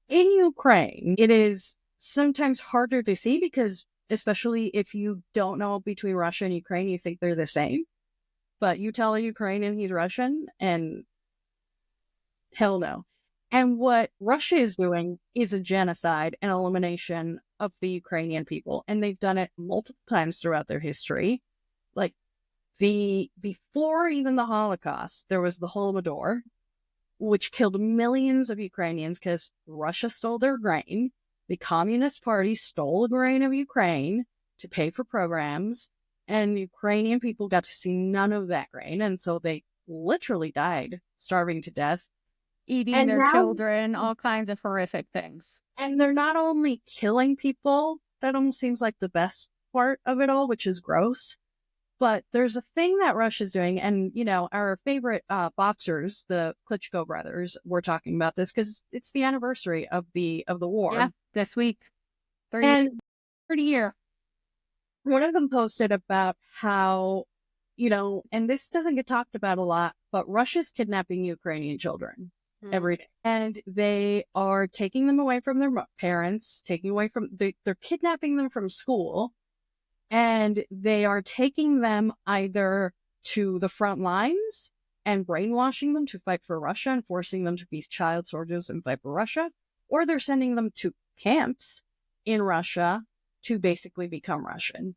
In Ukraine, it is sometimes harder to see because, especially if you don't know between Russia and Ukraine, you think they're the same. But you tell a Ukrainian he's Russian, and hell no. And what Russia is doing is a genocide and elimination of the Ukrainian people. And they've done it multiple times throughout their history. Like, before even the Holocaust, there was the Holodomor, which killed millions of Ukrainians because Russia stole their grain. The Communist Party stole the grain of Ukraine to pay for programs, and Ukrainian people got to see none of that grain, and so they literally died, starving to death. Eating their children, all kinds of horrific things. And they're not only killing people, that almost seems like the best part of it all, which is gross, but there's a thing that Russia's doing, and, you know, our favorite boxers, the Klitschko brothers, were talking about this because it's the anniversary of the war. Yeah, this week. 30 year. One of them posted about how, you know, and this doesn't get talked about a lot, but Russia's kidnapping Ukrainian children every day. And they are taking them away from their parents, they're kidnapping them from school, and they are taking them either to the front lines and brainwashing them to fight for Russia and forcing them to be child soldiers and fight for Russia, or they're sending them to camps in Russia to basically become Russian.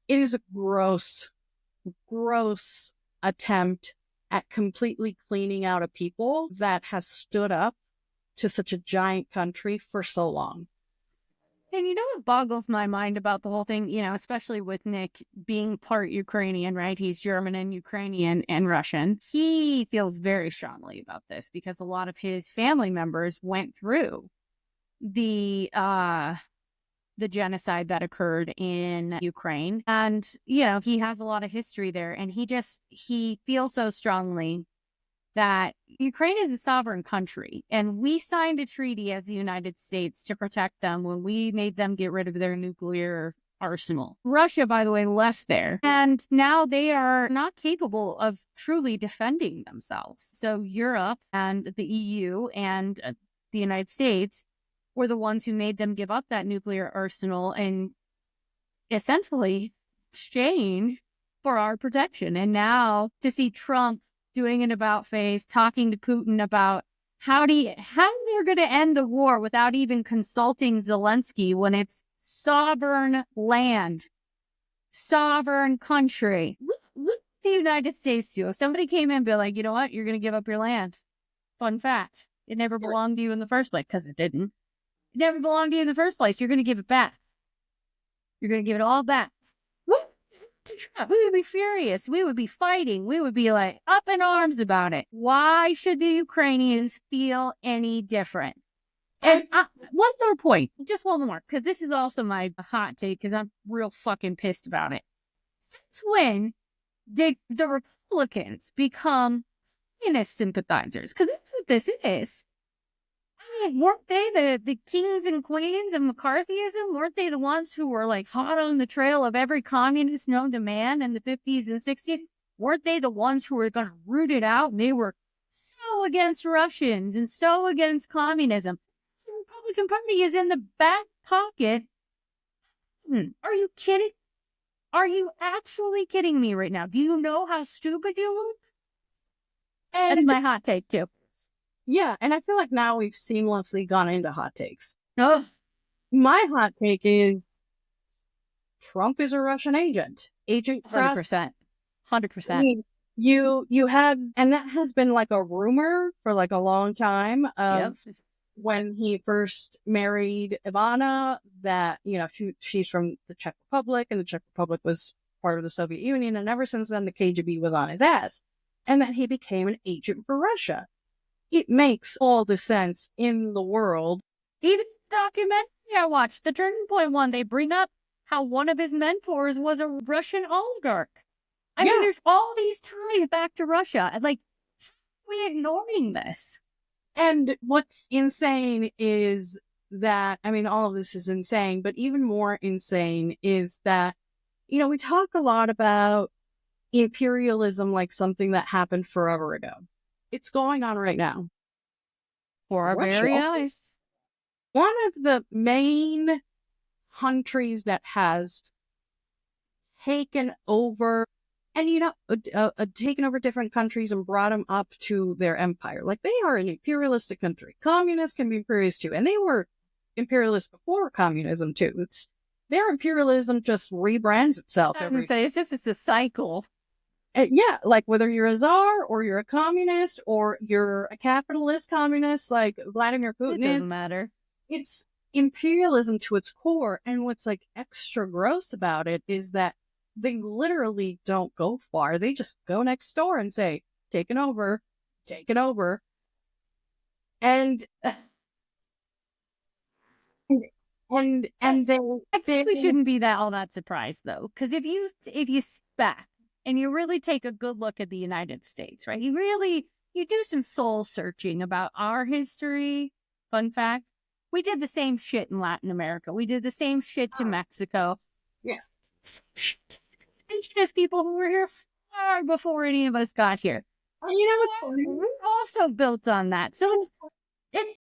It is a gross, gross attempt at completely cleaning out a people that has stood up to such a giant country for so long. And you know what boggles my mind about the whole thing, you know, especially with Nick being part Ukrainian, right? He's German and Ukrainian and Russian. He feels very strongly about this because a lot of his family members went through the genocide that occurred in Ukraine. And, you know, he has a lot of history there. And he feels so strongly that Ukraine is a sovereign country. And we signed a treaty as the United States to protect them when we made them get rid of their nuclear arsenal. Russia, by the way, left there. And now they are not capable of truly defending themselves. So Europe and the EU and the United States were the ones who made them give up that nuclear arsenal and essentially exchange for our protection. And now to see Trump doing an about face, talking to Putin about how they're going to end the war without even consulting Zelensky when it's sovereign land, sovereign country. What the United States do? If somebody came in and be like, you know what, you're going to give up your land. Fun fact, it never belonged to you in the first place, because it didn't. It never belonged to you in the first place. You're going to give it back. You're going to give it all back. What? We would be furious. We would be fighting. We would be like up in arms about it. Why should the Ukrainians feel any different? And one more point, just one more, because this is also my hot take, because I'm real fucking pissed about it. Since when did the Republicans become communist sympathizers? Because that's what this is. I mean, weren't they the kings and queens of McCarthyism? Weren't they the ones who were like hot on the trail of every communist known to man in the 50s and 60s? Weren't they the ones who were going to root it out? And they were so against Russians and so against communism. The Republican Party is in the back pocket. Are you kidding? Are you actually kidding me right now? Do you know how stupid you look? And that's my hot take too. Yeah, and I feel like now we've seamlessly gone into hot takes. Oh. My hot take is Trump is a Russian agent. Agent 100%. 100%. I mean, you have, and that has been like a rumor for like a long time of when he first married Ivana, that, you know, she's from the Czech Republic, and the Czech Republic was part of the Soviet Union, and ever since then the KGB was on his ass, and that he became an agent for Russia. It makes all the sense in the world. Even the documentary I watched, the Turning Point one, they bring up how one of his mentors was a Russian oligarch. I mean, there's all these ties back to Russia. Like, how are we ignoring this? And what's insane is that, I mean, all of this is insane, but even more insane is that, you know, we talk a lot about imperialism like something that happened forever ago. It's going on right now. For our very eyes. One of the main countries that has taken over, and, you know, taken over different countries and brought them up to their empire. Like, they are an imperialistic country. Communists can be imperialist too. And they were imperialist before communism too. Their imperialism just rebrands itself. It's a cycle. Yeah, like whether you're a czar or you're a communist or you're a capitalist communist like Vladimir Putin It doesn't matter. It's imperialism to its core. And what's like extra gross about it is that they literally don't go far. They just go next door and say, take it over, take it over. And they I guess we shouldn't be all that surprised though, because if you back and you really take a good look at the United States, right? You do some soul searching about our history. Fun fact: we did the same shit in Latin America. We did the same shit to Mexico. Yeah, Indigenous people who were here far before any of us got here. And you know what? We're also built on that. So it's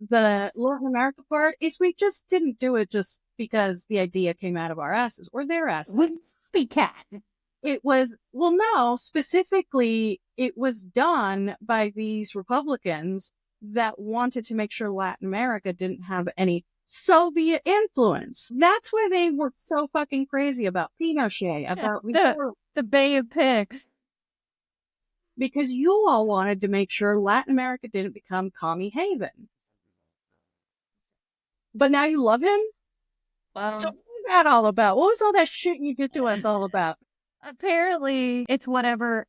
the Latin America part is we just didn't do it just because the idea came out of our asses or their asses. with copycat. It was, well, no, specifically, it was done by these Republicans that wanted to make sure Latin America didn't have any Soviet influence. That's why they were so fucking crazy about Pinochet, about the Bay of Pigs. Because you all wanted to make sure Latin America didn't become commie haven. But now you love him? Well, so what was that all about? What was all that shit you did to us all about? Apparently, it's whatever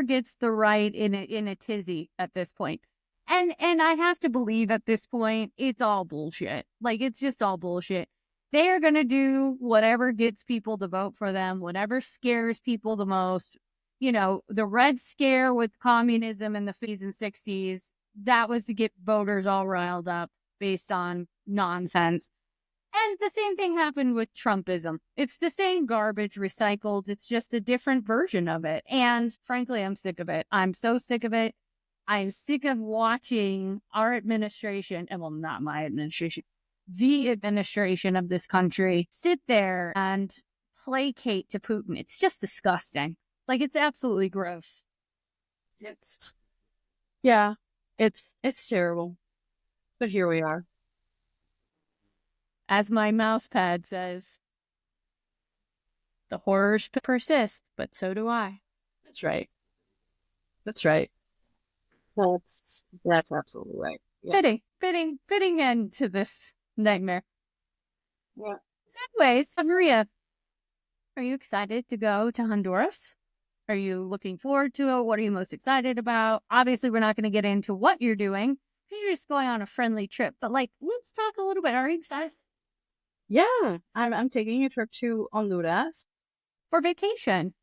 gets the right in a tizzy at this point. And I have to believe at this point, it's all bullshit. Like, it's just all bullshit. They are going to do whatever gets people to vote for them, whatever scares people the most. You know, the Red Scare with communism in the 50s and 60s, that was to get voters all riled up based on nonsense. And the same thing happened with Trumpism. It's the same garbage recycled. It's just a different version of it. And frankly, I'm sick of it. I'm so sick of it. I'm sick of watching our administration, and well, not my administration, the administration of this country sit there and placate to Putin. It's just disgusting. Like, it's absolutely gross. It's terrible. But here we are. As my mouse pad says, the horrors persist, but so do I. That's right. That's right. That's absolutely right. Yeah. Fitting end to this nightmare. Yeah. So anyways, Maria, are you excited to go to Honduras? Are you looking forward to it? What are you most excited about? Obviously, we're not going to get into what you're doing because you're just going on a friendly trip. But like, let's talk a little bit. Are you excited? Yeah, I'm taking a trip to Honduras for vacation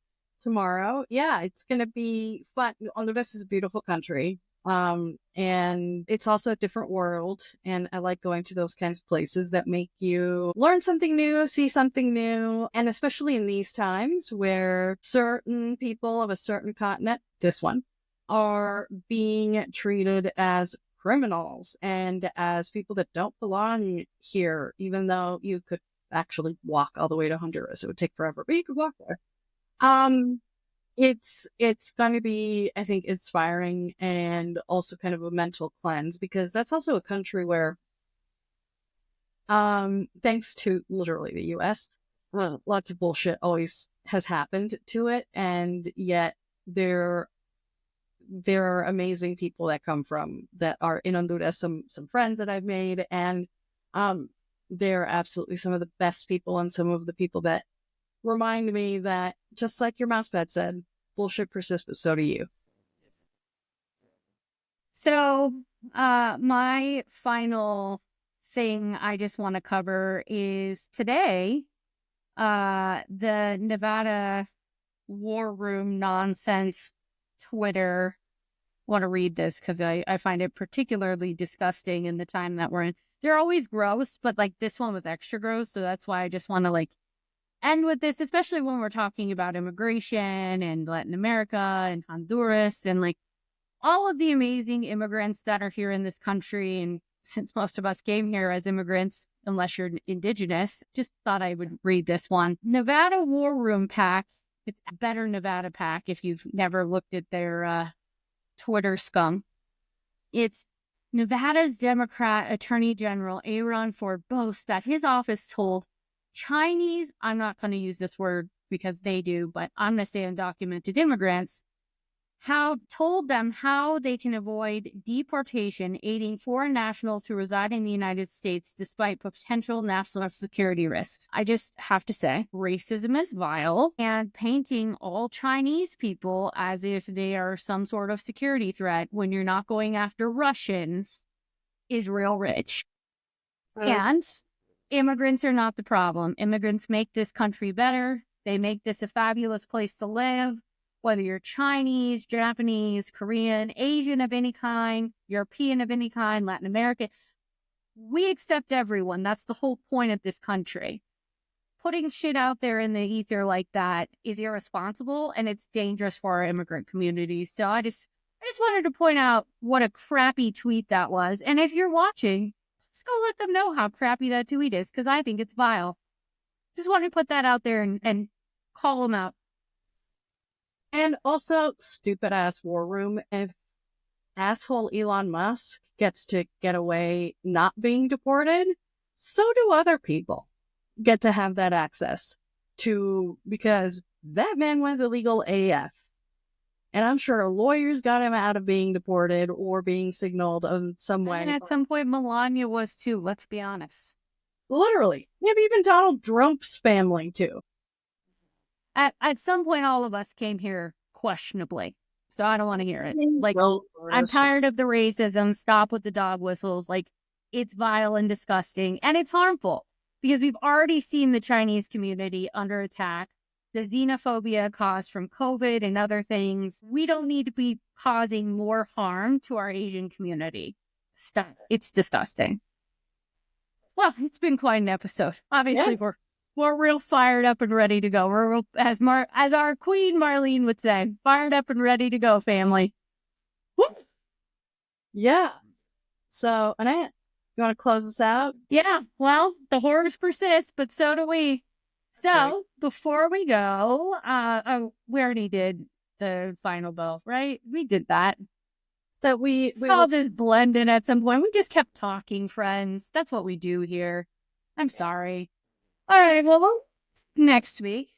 tomorrow. Yeah, it's gonna be fun. Honduras is a beautiful country, and it's also a different world. And I like going to those kinds of places that make you learn something new, see something new, and especially in these times where certain people of a certain continent, this one, are being treated as criminals and as people that don't belong here, even though you could actually walk all the way to Honduras. It would take forever, but you could walk there. It's going to be, I think, inspiring and also kind of a mental cleanse, because that's also a country where, thanks to literally the US, lots of bullshit always has happened to it, and yet there are amazing people that come from that are in Honduras, some friends that I've made, and they're absolutely some of the best people and some of the people that remind me that, just like your mousepad said, bullshit persists, but so do you. So my final thing I just want to cover is today, the Nevada War Room nonsense Twitter. I want to read this because I find it particularly disgusting in the time that we're in. They're always gross, but like this one was extra gross. So that's why I just want to like end with this, especially when we're talking about immigration and Latin America and Honduras and like all of the amazing immigrants that are here in this country. And since most of us came here as immigrants, unless you're indigenous, just thought I would read this one. Nevada War Room PAC. It's a better Nevada PAC if you've never looked at their Twitter scum. It's Nevada's Democrat Attorney General Aaron Ford boasts that his office told Chinese, I'm not going to use this word because they do, but I'm going to say undocumented immigrants, told them how they can avoid deportation, aiding foreign nationals who reside in the United States despite potential national security risks. I just have to say, racism is vile, and painting all Chinese people as if they are some sort of security threat when you're not going after Russians is real rich. And immigrants are not the problem. Immigrants make this country better. They make this a fabulous place to live. Whether you're Chinese, Japanese, Korean, Asian of any kind, European of any kind, Latin American, we accept everyone. That's the whole point of this country. Putting shit out there in the ether like that is irresponsible, and it's dangerous for our immigrant communities. So I just wanted to point out what a crappy tweet that was. And if you're watching, just go let them know how crappy that tweet is, because I think it's vile. Just wanted to put that out there and call them out. And also, stupid ass war room. If asshole Elon Musk gets to get away not being deported, so do other people get to have that access to, because that man was illegal AF. And I'm sure lawyers got him out of being deported or being signaled in some way. And at some point, Melania was too, let's be honest. Literally. Maybe even Donald Trump's family too. At some point, all of us came here questionably. So I don't want to hear it. Like, I'm tired of the racism. Stop with the dog whistles. Like, it's vile and disgusting. And it's harmful because we've already seen the Chinese community under attack. The xenophobia caused from COVID and other things. We don't need to be causing more harm to our Asian community. Stop. It's disgusting. Well, it's been quite an episode. Obviously, we're real fired up and ready to go. We're real, as our queen Marlene would say, fired up and ready to go, family. Woo! Yeah. So, Annette, you want to close us out? Yeah. Well, the horrors persist, but so do we. So, before we go, we already did the final bell, right? We did that. That we all just blend in at some point. We just kept talking, friends. That's what we do here. I'm sorry. All right, well, next week,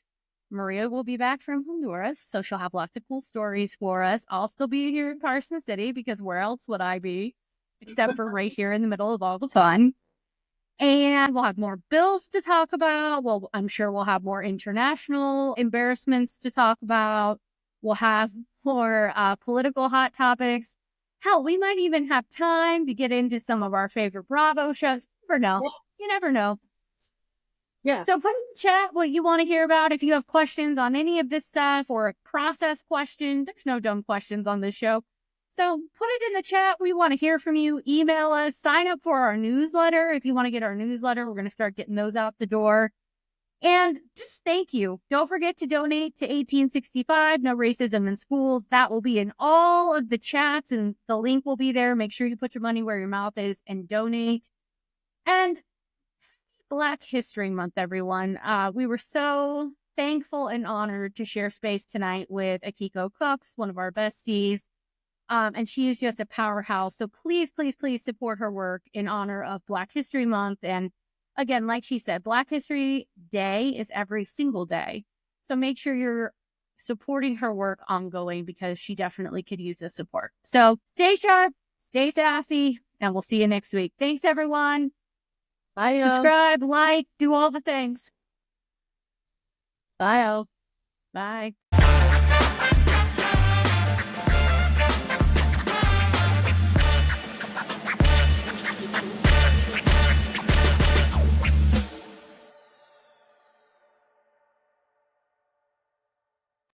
Maria will be back from Honduras, so she'll have lots of cool stories for us. I'll still be here in Carson City, because where else would I be, except for right here in the middle of all the fun. And we'll have more bills to talk about. Well, I'm sure we'll have more international embarrassments to talk about. We'll have more political hot topics. Hell, we might even have time to get into some of our favorite Bravo shows. You never know. You never know. Yeah. So put in the chat what you want to hear about. If you have questions on any of this stuff or a process question, there's no dumb questions on this show. So put it in the chat. We want to hear from you. Email us. Sign up for our newsletter. If you want to get our newsletter, we're going to start getting those out the door. And just thank you. Don't forget to donate to 1865, No Racism in Schools. That will be in all of the chats, and the link will be there. Make sure you put your money where your mouth is and donate. And Black History Month, everyone. We were so thankful and honored to share space tonight with Akiko Cooks, one of our besties. And she is just a powerhouse. So please, please, please support her work in honor of Black History Month. And again, like she said, Black History Day is every single day. So make sure you're supporting her work ongoing, because she definitely could use the support. So stay sharp, stay sassy, and we'll see you next week. Thanks, everyone. Bye. Subscribe, like, do all the things. Bye. Bye.